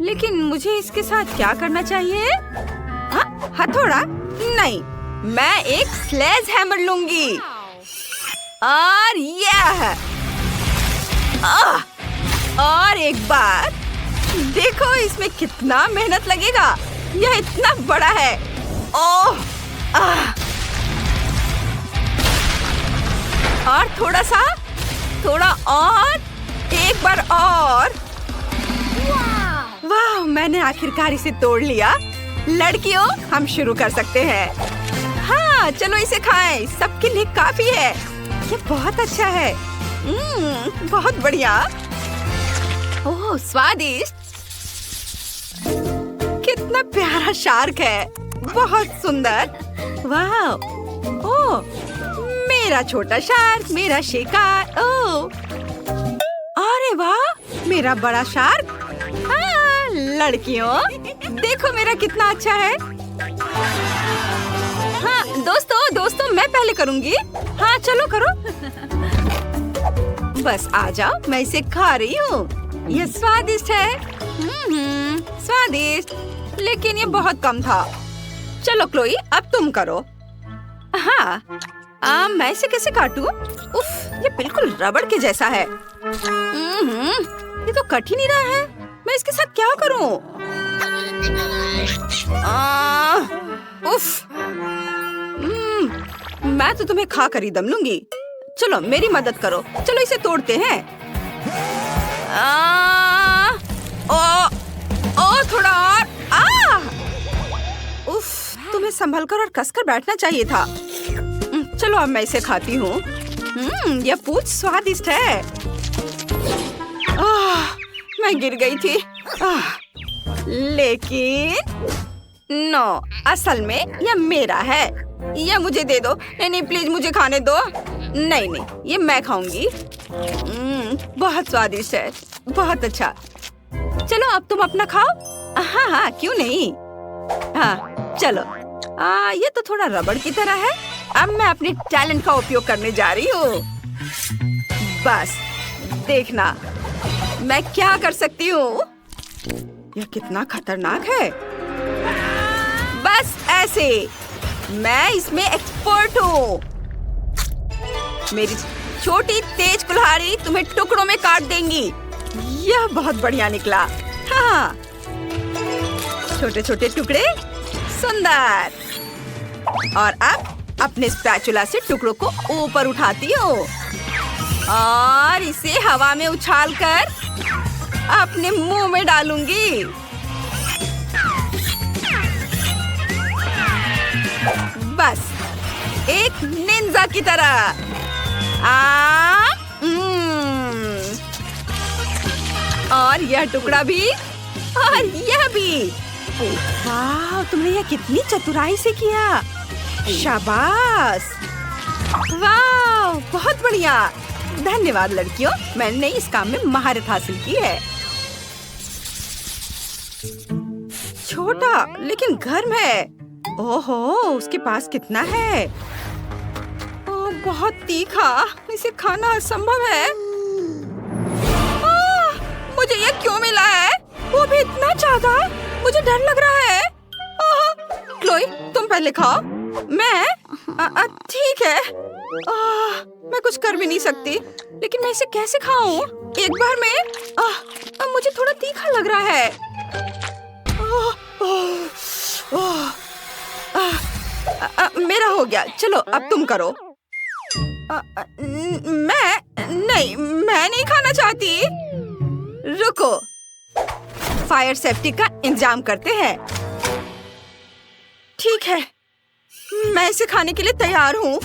Speaker 1: लेकिन मुझे इसके साथ क्या करना चाहिए? हाँ, हथौड़ा नहीं, मैं एक स्लेज हैमर लूंगी। और यह और एक बार देखो इसमें कितना मेहनत लगेगा। यह इतना बड़ा है। ओह, और थोड़ा और, एक बार और। वाह, मैंने आखिरकार इसे तोड़ लिया। लड़कियों, हम शुरू कर सकते हैं। हाँ, चलो इसे खाएं। सबके लिए काफी है। ये बहुत अच्छा है। बहुत बढ़िया। ओह, स्वादिष्ट। कितना प्यारा शार्क है। बहुत सुंदर। वाह। ओह, मेरा छोटा शार्क, मेरा शिकार। ओह, अरे वाह, मेरा बड़ा शार्क। हाँ, लड़कियों, देखो मेरा कितना अच्छा है। हाँ दोस्तों मैं पहले करूँगी। हाँ चलो करो। बस आ जाओ, मैं इसे खा रही हूँ। ये स्वादिष्ट है। स्वादिष्ट, लेकिन ये बहुत कम था। चलो क्लोई, अब तुम करो। हाँ, मैं इसे कैसे काटूं? उफ, ये बिल्कुल रबड़ के जैसा है। ये तो कट ही नहीं रहा है। मैं इसके साथ क्या करूं? उफ, मैं तो तुम्हें खा कर ही दम लूंगी। चलो मेरी मदद करो। चलो इसे तोड़ते हैं। थोड़ा और। उफ, तुम्हें संभल कर और कसकर बैठना चाहिए था। चलो अब मैं इसे खाती हूँ। यह पूंछ स्वादिष्ट है। मैं गिर गई थी। लेकिन नो, असल में यह मेरा है। यह मुझे दे दो। नहीं प्लीज मुझे खाने दो। नहीं, ये मैं खाऊंगी। बहुत स्वादिष्ट है, बहुत अच्छा। चलो अब तुम अपना खाओ। हाँ क्यों नहीं। हाँ चलो। ये तो थोड़ा रबड़ की तरह है। अब मैं अपने टैलेंट का उपयोग करने जा रही हूँ। बस देखना मैं क्या कर सकती हूँ। यह कितना खतरनाक है। बस ऐसे। मैं इसमें एक्सपर्ट हूँ। मेरी छोटी तेज कुल्हाड़ी तुम्हें टुकड़ों में काट देंगी। यह बहुत बढ़िया निकला। हाँ, छोटे छोटे टुकड़े, सुंदर। और अब अपने स्पैचुला से टुकड़ों को ऊपर उठाती हूँ और इसे हवा में उछालकर अपने मुंह में डालूंगी। बस एक निंजा की तरह। और यह टुकड़ा भी और यह भी। वाह, तुमने यह कितनी चतुराई से किया। शाबाश। वाह, बहुत बढ़िया। धन्यवाद लड़कियों, मैंने इस काम में महारत हासिल की है। छोटा लेकिन गर्म है। ओहो, उसके पास कितना है। बहुत तीखा, इसे खाना असंभव है। मुझे ये क्यों मिला है? वो भी इतना ज्यादा। मुझे डर लग रहा है। क्लोई, तुम पहले खाओ। मैं ठीक है। मैं कुछ कर भी नहीं सकती, लेकिन मैं इसे कैसे खाऊं? एक बार में। मुझे थोड़ा तीखा लग रहा है। मेरा हो गया। चलो अब तुम करो। मैं नहीं खाना चाहती। रुको, फायर सेफ्टी का इंतजाम करते हैं। ठीक है, मैं इसे खाने के लिए तैयार हूँ।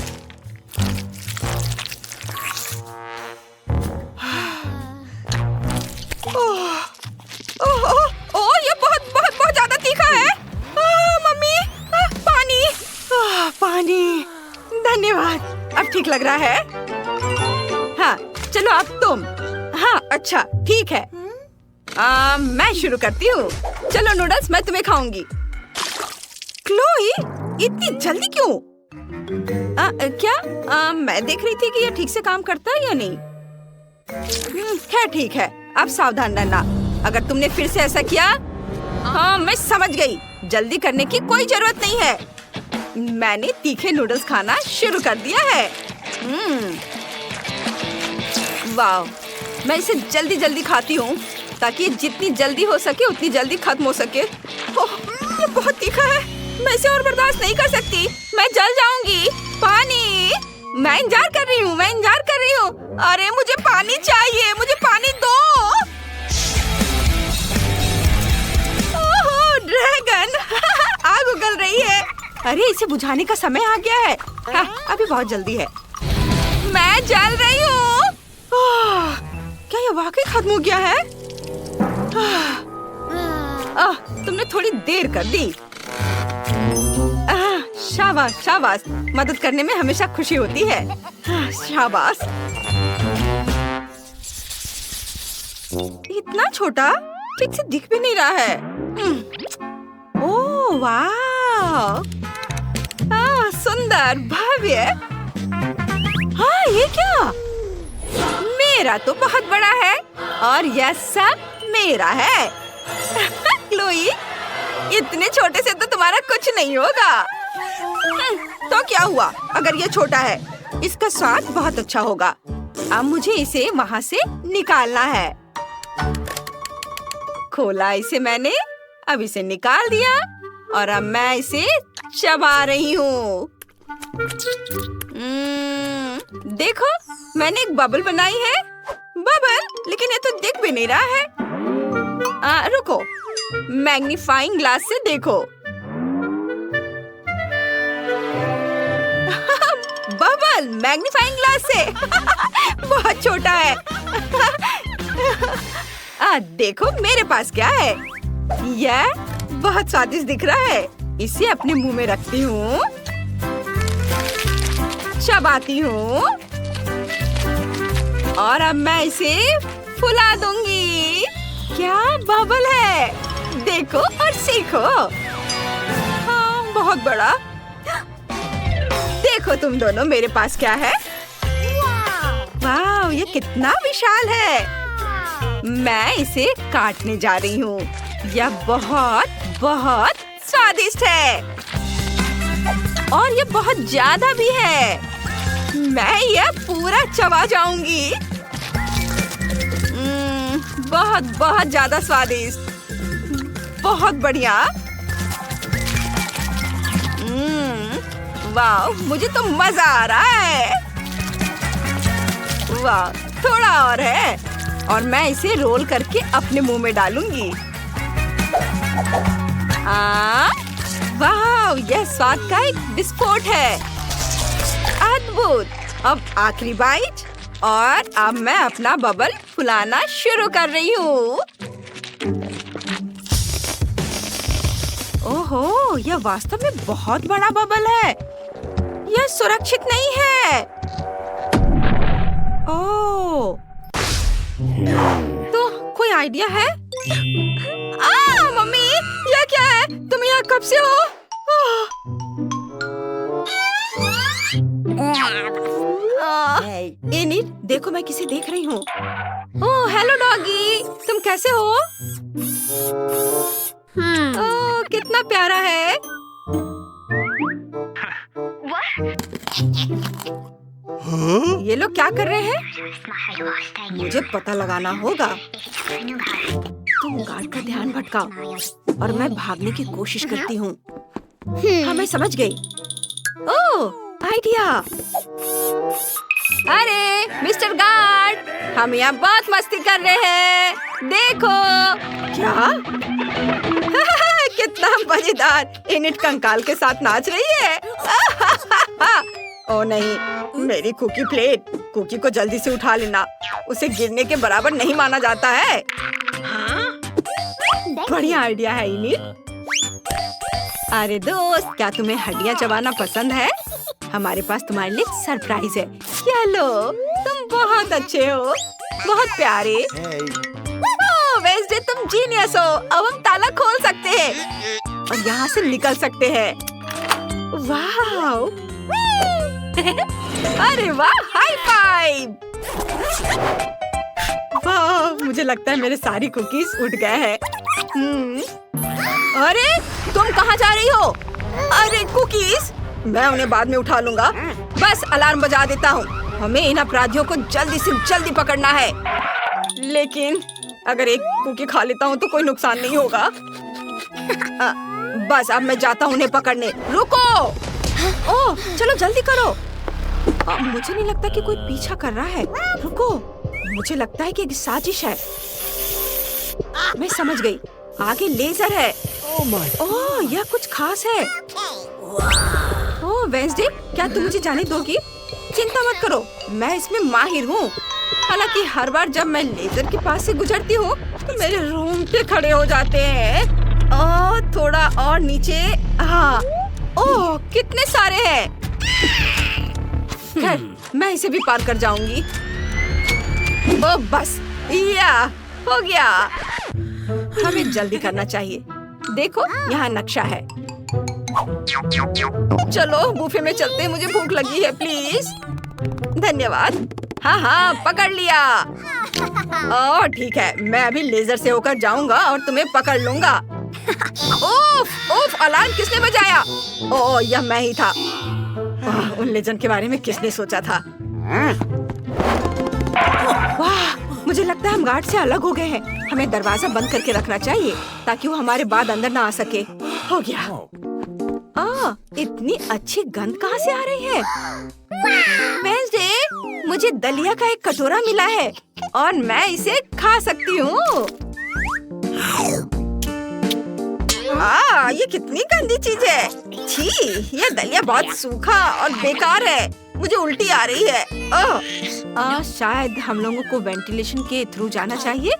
Speaker 1: ये बहुत ज्यादा तीखा है। मम्मी, पानी। पानी, धन्यवाद। अब ठीक लग रहा है। हाँ चलो अब तुम। हाँ अच्छा ठीक है। मैं शुरू करती हूँ। चलो नूडल्स, मैं तुम्हें खाऊंगी। क्लोई, इतनी जल्दी क्यों? क्या मैं देख रही थी कि ये ठीक से काम करता है या नहीं। खैर ठीक है, अब सावधान रहना। अगर तुमने फिर से ऐसा किया। हाँ मैं समझ गई। जल्दी करने की कोई जरूरत नहीं है। मैंने तीखे नूडल्स खाना शुरू कर दिया है। वाह, मैं इसे जल्दी जल्दी खाती हूँ ताकि जितनी जल्दी हो सके उतनी जल्दी खत्म हो सके। ये बहुत तीखा है। मैं इसे और बर्दाश्त नहीं कर सकती। मैं जल जाऊंगी। पानी। मैं इंतजार कर रही हूँ। अरे मुझे पानी चाहिए। मुझे पानी दो। ओह ड्रैगन। आग उगल रही है। अरे इसे बुझाने का समय आ गया है। हाँ, अभी बहुत जल्दी है। मैं जल रही हूँ। क्या ये वाकई खत्म हो गया है? तुमने थोड़ी देर कर दी। शाबाश शाबाश, मदद करने में हमेशा खुशी होती है। शाबाश। इतना छोटा, ठीक से दिख भी नहीं रहा है। ओह वाह, सुंदर, भव्य। हाँ, ये क्या? मेरा तो बहुत बड़ा है और यह सब मेरा है। क्लोई, इतने छोटे से तो तुम्हारा कुछ नहीं होगा। तो क्या हुआ अगर ये छोटा है? इसका स्वाद बहुत अच्छा होगा। अब मुझे इसे वहाँ से निकालना है। खोला इसे मैंने, अब इसे निकाल दिया और अब मैं इसे चबा रही हूँ। देखो, मैंने एक बबल बनाई है। बबल, लेकिन ये तो दिख भी नहीं रहा है। रुको, मैग्नीफाइंग ग्लास से देखो। बबल मैग्नीफाइंग ग्लास से बहुत छोटा है। देखो मेरे पास क्या है। यह बहुत स्वादिष्ट दिख रहा है। इसे अपने मुंह में रखती हूँ, चबाती हूँ और अब मैं इसे फुला दूंगी। क्या बबल है, देखो और सीखो। हाँ, बहुत बड़ा। देखो तुम दोनों, मेरे पास क्या है। वाह, ये कितना विशाल है। मैं इसे काटने जा रही हूँ। यह बहुत बहुत स्वादिष्ट है और ये बहुत ज्यादा भी है। मैं यह पूरा चबा जाऊंगी। बहुत बहुत ज्यादा स्वादिष्ट, बहुत बढ़िया। वाह, मुझे तो मजा आ रहा है। वाह, थोड़ा और है और मैं इसे रोल करके अपने मुंह में डालूंगी। वाह, यह स्वाद का एक विस्फोट है। अद्भुत। अब आखिरी बाइट और अब मैं अपना बबल फुलाना शुरू कर रही हूँ। ओहो, यह वास्तव में बहुत बड़ा बबल है। यह सुरक्षित नहीं है। ओह, तो कोई आइडिया है? मम्मी, यह क्या है? तुम यहाँ कब से हो? एनिट, देखो मैं किसे देख रही हूँ। ओह, हेलो डॉगी, तुम कैसे हो? ओह, कितना प्यारा है। ये लोग क्या कर रहे हैं? मुझे पता लगाना होगा। तुम गार्ड का ध्यान भटकाओ और मैं भागने की कोशिश करती हूँ। हाँ, मैं समझ गई। ओह, आइडिया। अरे मिस्टर गार्ड, हम यहाँ बहुत मस्ती कर रहे हैं। देखो। क्या? कितना मजेदार। इनिट कंकाल के साथ नाच रही है। ओ नहीं, मेरी कुकी प्लेट। कुकी को जल्दी से उठा लेना, उसे गिरने के बराबर नहीं माना जाता है। बढ़िया आइडिया है इनिट। अरे दोस्त, क्या तुम्हें हड्डियाँ चबाना पसंद है? हमारे पास तुम्हारे लिए सरप्राइज है। क्या लो, तुम बहुत अच्छे हो, बहुत प्यारे। ओह, वेंसडे, तुम जीनियस हो। अब हम ताला खोल सकते हैं और यहाँ से निकल सकते हैं। वाह! अरे वाह, हाई फाइव! वाह, मुझे लगता है मेरे सारी कुकीज उठ गए हैं। अरे, तुम कहाँ जा रही हो? अरे कुकीज, मैं उन्हें बाद में उठा लूंगा। बस अलार्म बजा देता हूँ। हमें इन अपराधियों को जल्दी से जल्दी पकड़ना है। लेकिन अगर एक कुकी खा लेता हूँ तो कोई नुकसान नहीं होगा। बस अब मैं जाता हूँ उन्हें पकड़ने। रुको! ओह, चलो जल्दी करो। मुझे नहीं लगता कि कोई पीछा कर रहा है। रुको, मुझे लगता है कि एक साजिश है। मैं समझ गई, आगे लेजर है। ओह, यह कुछ खास है। ओह वेंसडे, क्या तुम मुझे जाने दोगी? चिंता मत करो, मैं इसमें माहिर हूँ। हालांकि हर बार जब मैं लेजर के पास से गुजरती हूँ तो मेरे रोंगटे खड़े हो जाते हैं। ओह, थोड़ा और नीचे। हाँ, ओह कितने सारे हैं। खैर, मैं इसे भी पार कर जाऊंगी। ओह बस, या हो गया। हमें जल्दी करना चाहिए। देखो, यहाँ नक्शा है। चलो बुफे में चलते हैं, मुझे भूख लगी है, प्लीज। धन्यवाद। हाँ हाँ, पकड़ लिया। ओह ठीक है, मैं अभी लेजर से होकर जाऊंगा और तुम्हें पकड़ लूंगा। उफ उफ, अलार्म किसने बजाया? ओह यह मैं ही था। उन लेजेंड के बारे में किसने सोचा था? वाह, मुझे लगता है हम गार्ड से अलग हो गए हैं। हमें दरवाजा बंद करके रखना चाहिए ताकि वो हमारे बाद अंदर ना आ सके। हो गया। इतनी अच्छी गंध कहाँ से आ रही है? वेडनेसडे, मुझे दलिया का एक कटोरा मिला है और मैं इसे खा सकती हूँ। ये कितनी गंदी चीज है। छी, यह दलिया बहुत सूखा और बेकार है। मुझे उल्टी आ रही है। शायद हम लोगों को वेंटिलेशन के थ्रू जाना चाहिए।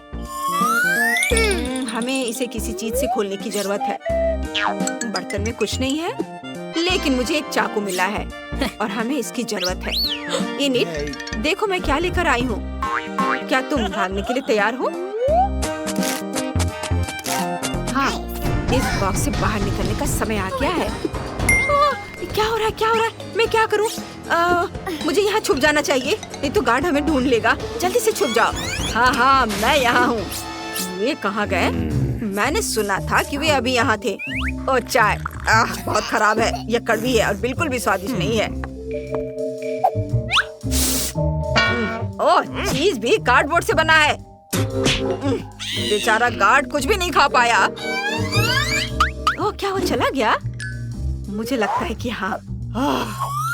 Speaker 1: हमें इसे किसी चीज से खोलने की जरूरत है। बर्तन में कुछ नहीं है, लेकिन मुझे एक चाकू मिला है और हमें इसकी जरूरत है। इनिट, देखो मैं क्या लेकर आई हूँ। क्या तुम भागने के लिए तैयार हो? हाँ, इस बॉक्स से बाहर निकलने का समय आ गया है। क्या हो रहा है? क्या हो रहा है? मैं क्या करूँ? मुझे यहाँ छुप जाना चाहिए, नहीं तो गार्ड हमें ढूंढ लेगा। जल्दी से छुप जाओ। हाँ हाँ, मैं यहाँ हूँ। ये कहाँ गए? मैंने सुना था कि वे अभी यहाँ थे। ओ चाय, बहुत खराब है। यह कड़वी है और बिल्कुल भी स्वादिष्ट नहीं है। ओह, चीज भी कार्डबोर्ड से बना है। बेचारा गार्ड कुछ भी नहीं खा पाया। ओह, क्या वो चला गया? मुझे लगता है कि हाँ।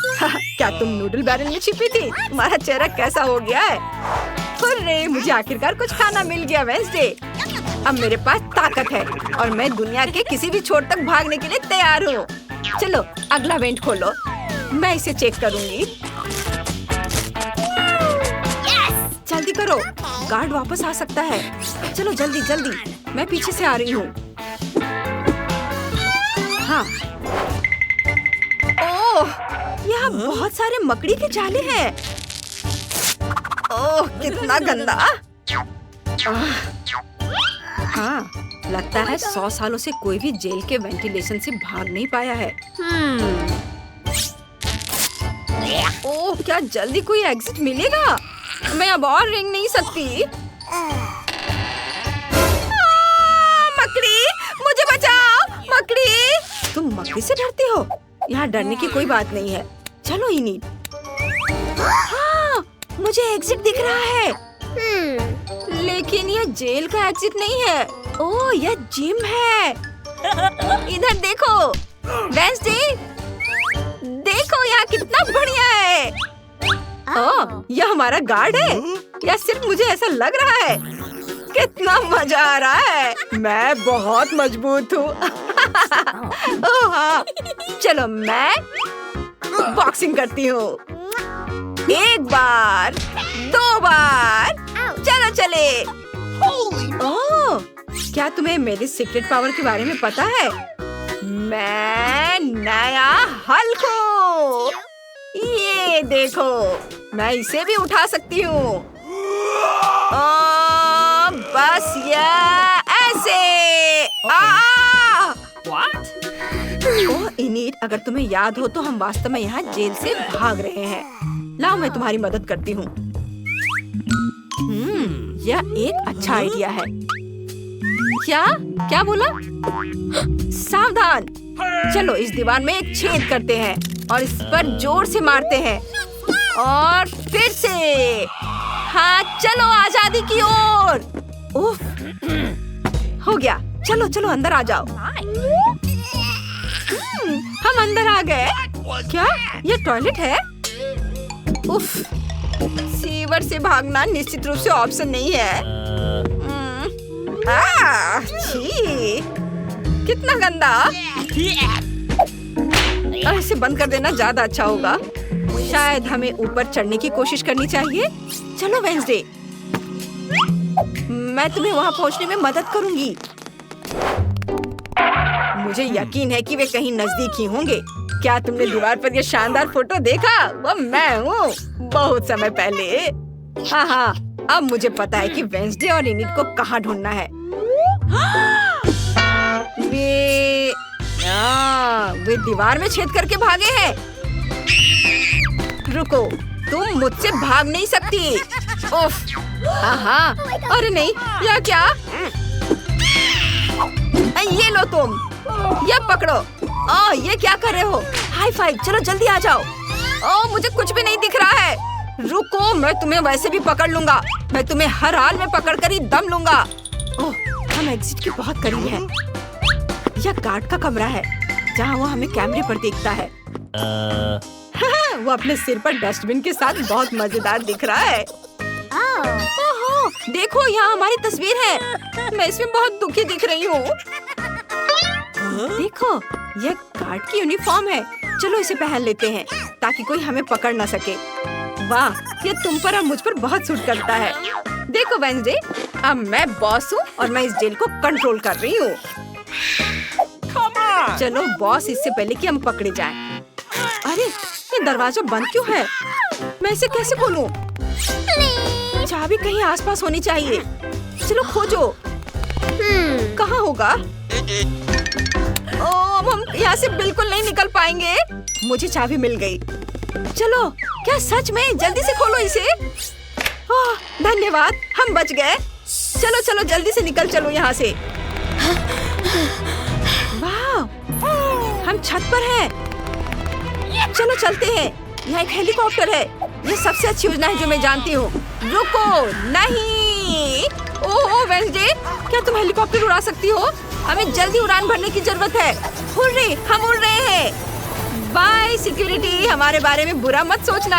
Speaker 1: क्या तुम नूडल बैरल में छिपी थी? तुम्हारा चेहरा कैसा हो गया है? अरे, मुझे आखिरकार कुछ खाना मिल गया वेडनेसडे। अब मेरे पास ताकत है और मैं दुनिया के किसी भी छोर तक भागने के लिए तैयार हूँ। चलो अगला वेंट खोलो, मैं इसे चेक करूँगी। जल्दी करो, गार्ड वापस आ सकता है। चलो जल्दी जल्दी, मैं पीछे से आ रही हूँ। हाँ। ओह, यहाँ बहुत सारे मकड़ी के जाले हैं। ओह, कितना गंदा। हाँ, लगता है 100 सालों से कोई भी जेल के वेंटिलेशन से भाग नहीं पाया है। ओह, क्या जल्दी कोई एग्जिट मिलेगा? मैं अब और रेंग नहीं सकती। मकड़ी, मुझे बचाओ। मकड़ी, तुम मकड़ी से डरती हो? यहाँ डरने की कोई बात नहीं है। चलो इनिट। हाँ, मुझे एग्जिट दिख रहा है। लेकिन यह जेल का एग्जिट नहीं है। ओह, यह जिम है। इधर देखो वेडनेसडे, देखो यहाँ कितना बढ़िया है। ओह, यह हमारा गार्ड है या सिर्फ मुझे ऐसा लग रहा है? कितना मजा आ रहा है। मैं बहुत मजबूत हूँ। ओह हाँ, चलो मैं बॉक्सिंग करती हूँ। एक बार, 2 बार, चलो चले। ओह, क्या तुम्हें मेरी सीक्रेट पावर के बारे में पता है? मैं नया हल्क हूँ। ये देखो, मैं इसे भी उठा सकती हूँ। बस ये ऐसे। ओह इनिट, अगर तुम्हें याद हो तो हम वास्तव में यहाँ जेल से भाग रहे हैं। लाओ मैं तुम्हारी मदद करती हूँ। यह एक अच्छा आइडिया है। क्या क्या बोला? सावधान, चलो इस दीवार में एक छेद करते हैं और इस पर जोर से मारते हैं और फिर से। हाँ चलो आजादी की ओर। उफ, हो गया। चलो चलो अंदर आ जाओ। हम अंदर आ गए। क्या ये टॉयलेट है? उफ, सीवर से भागना निश्चित रूप से ऑप्शन नहीं है। छी, कितना गंदा। इसे बंद कर देना ज्यादा अच्छा होगा। शायद हमें ऊपर चढ़ने की कोशिश करनी चाहिए। चलो वेडनेसडे, मैं तुम्हें वहाँ पहुँचने में मदद करूँगी। मुझे यकीन है कि वे कहीं नजदीक ही होंगे। क्या तुमने दीवार पर ये शानदार फोटो देखा? वो मैं हूँ, बहुत समय पहले। हाँ हाँ, अब मुझे पता है कि वेडनेसडे और इनिट को कहाँ ढूंढना है। वे दीवार में छेद करके भागे हैं। रुको, तुम मुझसे भाग नहीं सकती। उफ, हाँ, अरे नहीं, यह क्या? ये लो तुम, ये पकड़ो। ये क्या कर रहे हो? हाई फाइव, चलो जल्दी आ जाओ। मुझे कुछ भी नहीं दिख रहा है। रुको, मैं तुम्हें वैसे भी पकड़ लूंगा। मैं तुम्हें हर हाल में पकड़ कर ही दम लूंगा। हम एग्जिट के बहुत करीब हैं। यह गार्ड का कमरा है, जहाँ वो हमें कैमरे पर देखता है। वो अपने सिर पर डस्टबिन के साथ बहुत मजेदार दिख रहा है। ओहो, देखो यहाँ हमारी तस्वीर है। मैं इसमें बहुत दुखी दिख रही हूँ। देखो, यह गार्ड की यूनिफॉर्म है। चलो इसे पहन लेते हैं ताकि कोई हमें पकड़ ना सके। वाह, ये तुम पर और मुझ पर बहुत सूट करता है। देखो वेंसडे, अब मैं बॉस हूँ और मैं इस जेल को कंट्रोल कर रही हूँ। चलो बॉस, इससे पहले कि हम पकड़े जाएं। अरे, ये दरवाजा बंद क्यों है? मैं इसे कैसे खोलूं? चाबी कहीं आसपास होनी चाहिए। चलो खोजो। कहाँ होगा? अब हम यहाँ से बिल्कुल नहीं निकल पाएंगे। मुझे चाबी मिल गई। चलो, क्या सच में? जल्दी से खोलो इसे। धन्यवाद, हम बच गए। चलो चलो जल्दी से निकल चलो यहाँ से। वाह, हम छत पर हैं। चलो चलते हैं। यहाँ एक हेलीकॉप्टर है। ये सबसे अच्छी योजना है जो मैं जानती हूँ। रुको, नहीं। ओह वेंसडे, क्या तुम हेलीकॉप्टर उड़ा सकती हो? हमें जल्दी उड़ान भरने की जरूरत है। हुर्रे, हम उड़ रहे हैं। बाय सिक्योरिटी, हमारे बारे में बुरा मत सोचना।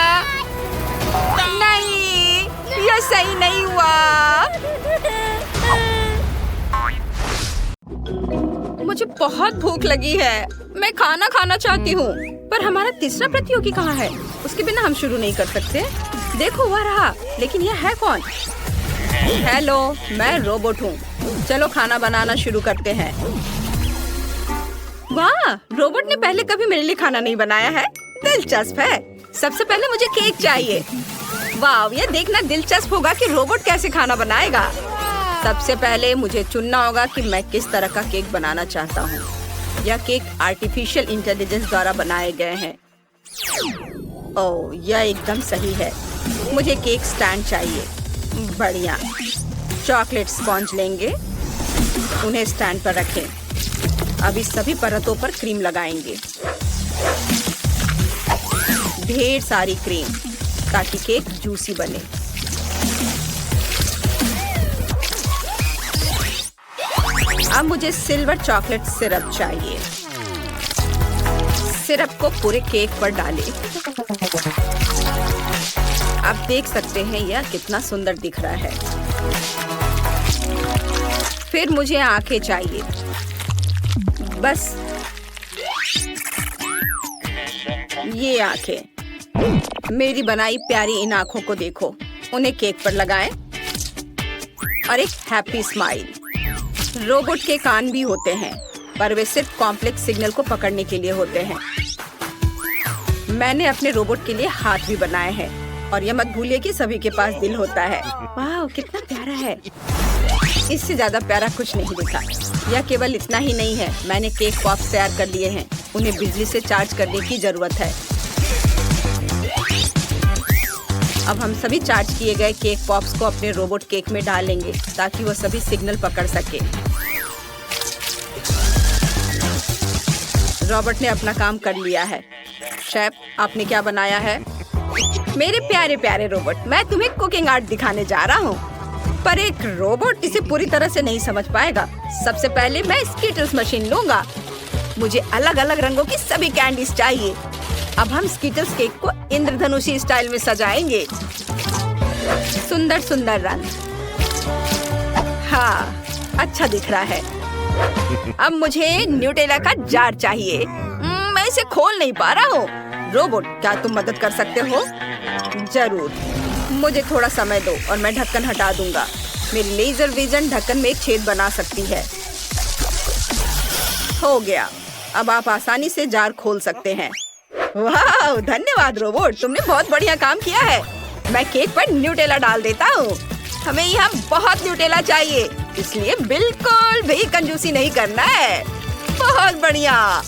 Speaker 1: नहीं, यह सही नहीं हुआ। मुझे बहुत भूख लगी है। मैं खाना खाना चाहती हूँ। पर हमारा तीसरा प्रतियोगी कहाँ है? उसके बिना हम शुरू नहीं कर सकते। देखो वह रहा, लेकिन यह है कौन? हेलो, मैं रोबोट हूँ। चलो खाना बनाना शुरू करते हैं। वाह, रोबोट ने पहले कभी मेरे लिए खाना नहीं बनाया है। दिलचस्प है। सबसे पहले मुझे केक चाहिए। वाह, ये देखना दिलचस्प होगा कि रोबोट कैसे खाना बनाएगा। सबसे पहले मुझे चुनना होगा कि मैं किस तरह का केक बनाना चाहता हूँ। यह केक आर्टिफिशियल इंटेलिजेंस द्वारा बनाए गए हैं। ओह, यह एकदम सही है। मुझे केक स्टैंड चाहिए। बढ़िया। चॉकलेट स्पॉन्ज लेंगे, उन्हें स्टैंड पर रखें। अब इस सभी परतों पर क्रीम लगाएंगे। ढेर सारी क्रीम, ताकि केक जूसी बने। अब मुझे सिल्वर चॉकलेट सिरप चाहिए। सिरप को पूरे केक पर डालें। आप देख सकते हैं यह कितना सुंदर दिख रहा है। फिर मुझे आंखें चाहिए। बस ये आंखें। मेरी बनाई प्यारी इन आंखों को देखो। उन्हें केक पर लगाएं और एक हैप्पी स्माइल। रोबोट के कान भी होते हैं, पर वे सिर्फ कॉम्प्लेक्स सिग्नल को पकड़ने के लिए होते हैं। मैंने अपने रोबोट के लिए हाथ भी बनाए हैं। और यह मत भूलिए कि सभी के पास दिल होता है। वाह, कितना प्यारा है। इससे ज्यादा प्यारा कुछ नहीं दिखा। यह केवल इतना ही नहीं है, मैंने केक पॉप्स तैयार कर लिए हैं। उन्हें बिजली से चार्ज करने की जरूरत है। अब हम सभी चार्ज किए गए केक पॉप्स को अपने रोबोट केक में डालेंगे ताकि वो सभी सिग्नल पकड़ सके। रॉबर्ट ने अपना काम कर लिया है। शेफ, आपने क्या बनाया है? मेरे प्यारे प्यारे रोबोट, मैं तुम्हें कुकिंग आर्ट दिखाने जा रहा हूँ। पर एक रोबोट इसे पूरी तरह से नहीं समझ पाएगा। सबसे पहले मैं स्कीटल्स मशीन लूंगा। मुझे अलग अलग रंगों की सभी कैंडीज चाहिए। अब हम स्कीटल्स केक को इंद्रधनुषी स्टाइल में सजाएंगे। सुंदर सुंदर रंग। हाँ, अच्छा दिख रहा है। अब मुझे न्यूटेला का जार चाहिए। मैं इसे खोल नहीं पा रहा हूँ। रोबोट, क्या तुम मदद कर सकते हो? जरूर। मुझे थोड़ा समय दो और मैं ढक्कन हटा दूंगा। मेरी लेजर विजन ढक्कन में एक छेद बना सकती है। हो गया। अब आप आसानी से जार खोल सकते हैं। वाह, धन्यवाद रोबोट, तुमने बहुत बढ़िया काम किया है। मैं केक पर न्यूटेला डाल देता हूँ। हमें यहाँ बहुत न्यूटेला चाहिए, इसलिए बिल्कुल भी कंजूसी नहीं करना है। बहुत बढ़िया।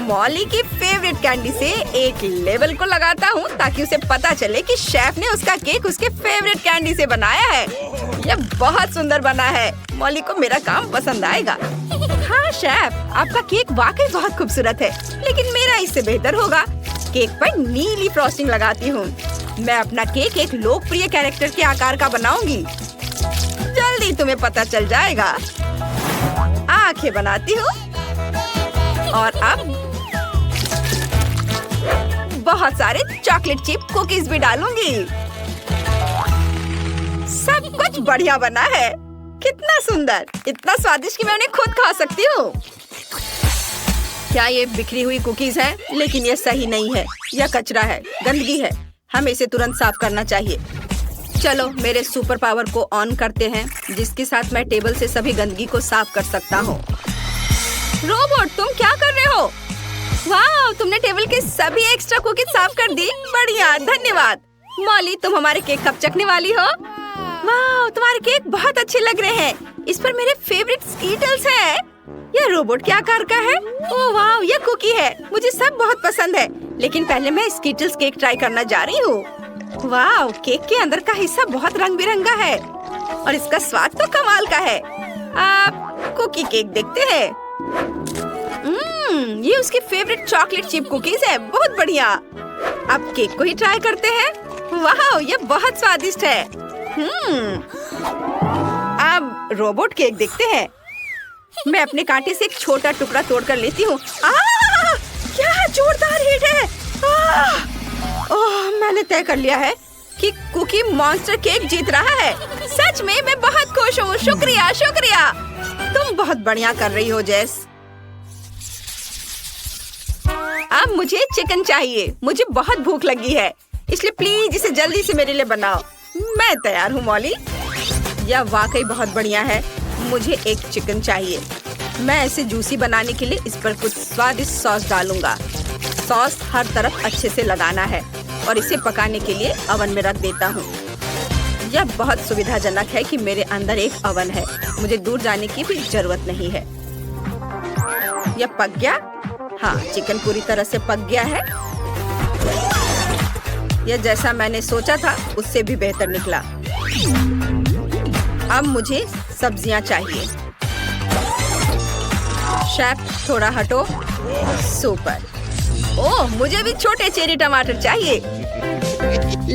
Speaker 1: मॉली की फेवरेट कैंडी से एक लेबल को लगाता हूँ ताकि उसे पता चले कि शेफ ने उसका केक उसके फेवरेट कैंडी से बनाया है। यह बहुत सुंदर बना है। मॉली को मेरा काम पसंद आएगा। हाँ शेफ, आपका केक वाकई बहुत खूबसूरत है, लेकिन मेरा इससे बेहतर होगा। केक पर नीली फ्रॉस्टिंग लगाती हूँ। मैं अपना केक एक लोकप्रिय कैरेक्टर के आकार का बनाऊंगी। जल्दी तुम्हें पता चल जाएगा। आंखें बनाती हूँ और अब बहुत सारे चॉकलेट चिप कुकीज भी डालूंगी। सब कुछ बढ़िया बना है। कितना सुंदर, इतना स्वादिष्ट कि मैं उन्हें खुद खा सकती हूँ। क्या ये बिखरी हुई कुकीज है? लेकिन ये सही नहीं है। यह कचरा है, गंदगी है। हमें इसे तुरंत साफ करना चाहिए। चलो मेरे सुपर पावर को ऑन करते हैं, जिसके साथ मैं टेबल से सभी गंदगी को साफ कर सकता हूँ। रोबोट, तुम क्या कर रहे हो? वाह, तुमने टेबल के सभी एक्स्ट्रा कुकीज साफ कर दी। बढ़िया, धन्यवाद। मॉली, तुम हमारे केक कब चखने वाली हो? वाह, तुम्हारे केक बहुत अच्छे लग रहे हैं। इस पर मेरे फेवरेट स्कीटल्स है। यह रोबोट के आकार का है। ओह वाह, यह कुकी है। मुझे सब बहुत पसंद है, लेकिन पहले मैं स्कीटल्स केक ट्राई करना जा रही हूँ। वाह, केक के अंदर का हिस्सा बहुत रंग बिरंगा है और इसका स्वाद तो कमाल का है। आप कुकी केक देखते हैं। ये उसकी फेवरेट चॉकलेट चिप कुकीज है। बहुत बढ़िया। अब केक को ही ट्राई करते हैं। वाह, यह बहुत स्वादिष्ट है। अब रोबोट केक देखते हैं। मैं अपने कांटे से एक छोटा टुकड़ा तोड़कर लेती हूँ। क्या जोरदार हिट है। ओह, मैंने तय कर लिया है कि कुकी मॉन्स्टर केक जीत रहा है। सच में मैं बहुत खुश हूँ। शुक्रिया शुक्रिया, तुम बहुत बढ़िया कर रही हो जेस। अब मुझे चिकन चाहिए। मुझे बहुत भूख लगी है, इसलिए प्लीज इसे जल्दी से मेरे लिए बनाओ। मैं तैयार हूँ मॉली। यह वाकई बहुत बढ़िया है। मुझे एक चिकन चाहिए। मैं इसे जूसी बनाने के लिए इस पर कुछ स्वादिष्ट सॉस डालूंगा। सॉस हर तरफ अच्छे से लगाना है और इसे पकाने के लिए ओवन में रख देता हूँ। यह बहुत सुविधाजनक है कि मेरे अंदर एक ओवन है। मुझे दूर जाने की भी जरूरत नहीं है। यह पक गया। हाँ, चिकन पूरी तरह से पक गया है। यह जैसा मैंने सोचा था उससे भी बेहतर निकला। अब मुझे सब्जियां चाहिए। शेफ, थोड़ा हटो। सुपर। ओह, मुझे भी छोटे चेरी टमाटर चाहिए।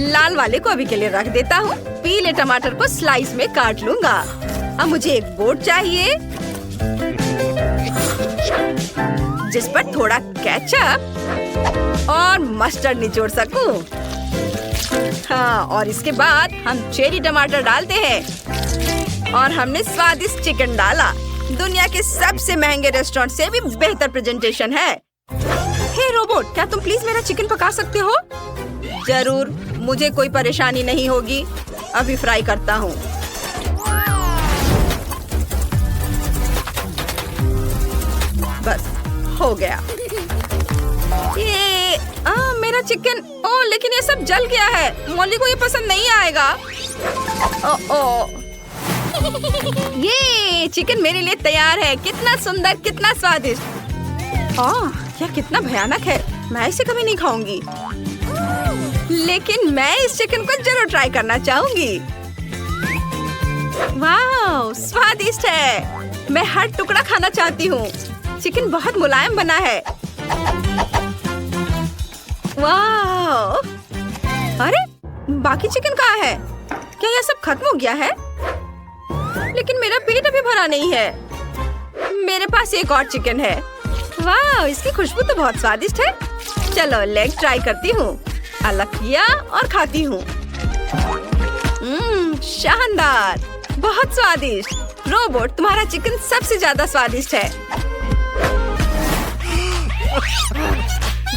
Speaker 1: लाल वाले को अभी के लिए रख देता हूँ। पीले टमाटर को स्लाइस में काट लूंगा। अब मुझे एक बोर्ड चाहिए जिस पर थोड़ा केचप और मस्टर्ड निचोड़ सकूं। हाँ, और इसके बाद हम चेरी टमाटर डालते हैं और हमने स्वादिष्ट चिकन डाला। दुनिया के सबसे महंगे रेस्टोरेंट से भी बेहतर प्रेजेंटेशन है। हे रोबोट, क्या तुम प्लीज मेरा चिकन पका सकते हो? जरूर, मुझे कोई परेशानी नहीं होगी। अभी फ्राई करता हूँ। बस हो गया। ये मेरा चिकन। ओह, लेकिन ये सब जल गया है। मॉली को ये पसंद नहीं आएगा। ओह, ये चिकन मेरे लिए तैयार है। कितना सुंदर, कितना स्वादिष्ट। यह कितना भयानक है। मैं इसे कभी नहीं खाऊंगी, लेकिन मैं इस चिकन को जरूर ट्राई करना चाहूंगी। वाह, स्वादिष्ट है। मैं हर टुकड़ा खाना चाहती हूँ। चिकन बहुत मुलायम बना है। वाह! अरे, बाकी चिकन कहाँ है? क्या यह सब खत्म हो गया है? लेकिन मेरा पेट अभी भरा नहीं है। मेरे पास एक और चिकन है। वाह, इसकी खुशबू तो बहुत स्वादिष्ट है। चलो लेग ट्राई करती हूँ। अलग किया और खाती हूँ। शानदार, बहुत स्वादिष्ट। रोबोट, तुम्हारा चिकन सबसे ज्यादा स्वादिष्ट है।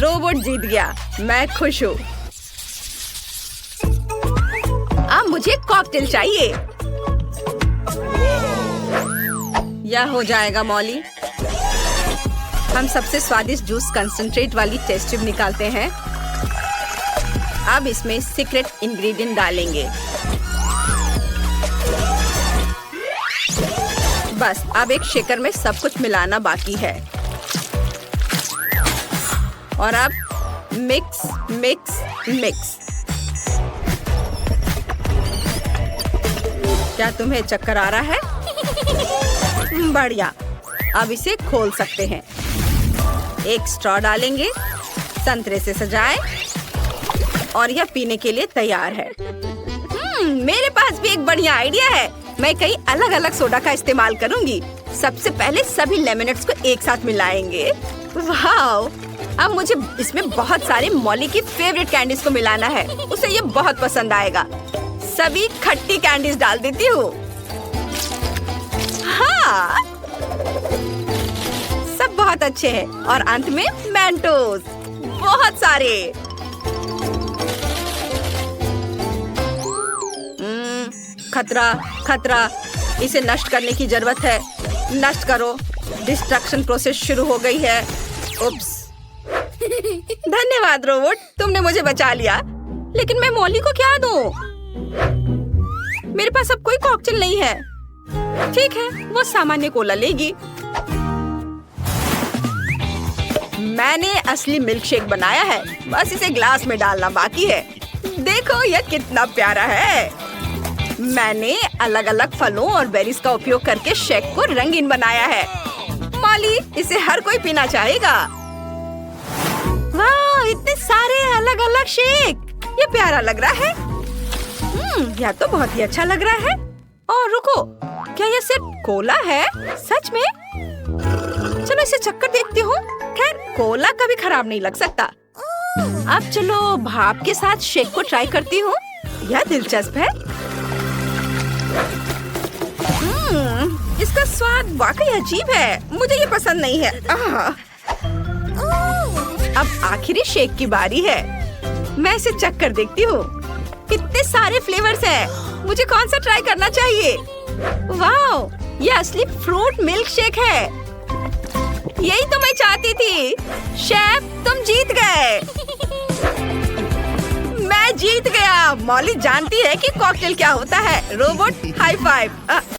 Speaker 1: रोबोट जीत गया। मैं खुश हूँ। अब मुझे कॉकटेल चाहिए। यह हो जाएगा मॉली। हम सबसे स्वादिष्ट जूस कंसंट्रेट वाली टेस्ट ट्यूब निकालते हैं। अब इसमें सीक्रेट इंग्रेडिएंट डालेंगे। बस अब एक शेकर में सब कुछ मिलाना बाकी है। और अब मिक्स मिक्स मिक्स। क्या तुम्हें चक्कर आ रहा है? बढ़िया, अब इसे खोल सकते हैं। एक स्ट्रॉ डालेंगे, संतरे से सजाएं और यह पीने के लिए तैयार है। मेरे पास भी एक बढ़िया आइडिया है। मैं कई अलग अलग सोडा का इस्तेमाल करूंगी। सबसे पहले सभी लेमनेड्स को एक साथ मिलाएंगे। वाओ! अब मुझे इसमें बहुत सारे मॉली की फेवरेट कैंडीज को मिलाना है। उसे ये बहुत पसंद आएगा। सभी खट्टी कैंडीज डाल देती हूँ। हाँ, सब बहुत अच्छे हैं। और अंत में मेंटोस, बहुत सारे। खतरा, खतरा, इसे नष्ट करने की जरूरत है। नष्ट करो। डिस्ट्रक्शन प्रोसेस शुरू हो गई है। उप्स। धन्यवाद रोबोट, तुमने मुझे बचा लिया। लेकिन मैं मॉली को क्या दूं? मेरे पास अब कोई कॉकटेल नहीं है। ठीक है, वो सामान्य कोला लेगी। मैंने असली मिल्कशेक बनाया है। बस इसे ग्लास में डालना बाकी है। देखो यह कितना प्यारा है। मैंने अलग अलग फलों और बेरीज का उपयोग करके शेक को रंगीन बनाया है। मॉली, इसे हर कोई पीना चाहेगा। वाह, इतने सारे अलग अलग शेक। ये प्यारा लग रहा है। यह तो बहुत ही अच्छा लग रहा है। और रुको, क्या यह सिर्फ कोला है? सच में? चलो इसे चक्कर देखती हूँ। खैर, कोला कभी खराब नहीं लग सकता। अब चलो भाप के साथ शेक को ट्राई करती हूँ। यह दिलचस्प है। इसका स्वाद वाकई अजीब है। मुझे ये पसंद नहीं है। अब आखिरी शेक की बारी है। मैं इसे चक्कर देखती हूँ। कितने सारे फ्लेवर्स हैं। मुझे कौन सा ट्राई करना चाहिए? वाओ, ये असली फ्रूट मिल्क शेक है। यही तो मैं चाहती थी। शेफ, तुम जीत गए। मैं जीत गया। मॉली जानती है कि कॉकटेल क्या होता है। Robot, high five.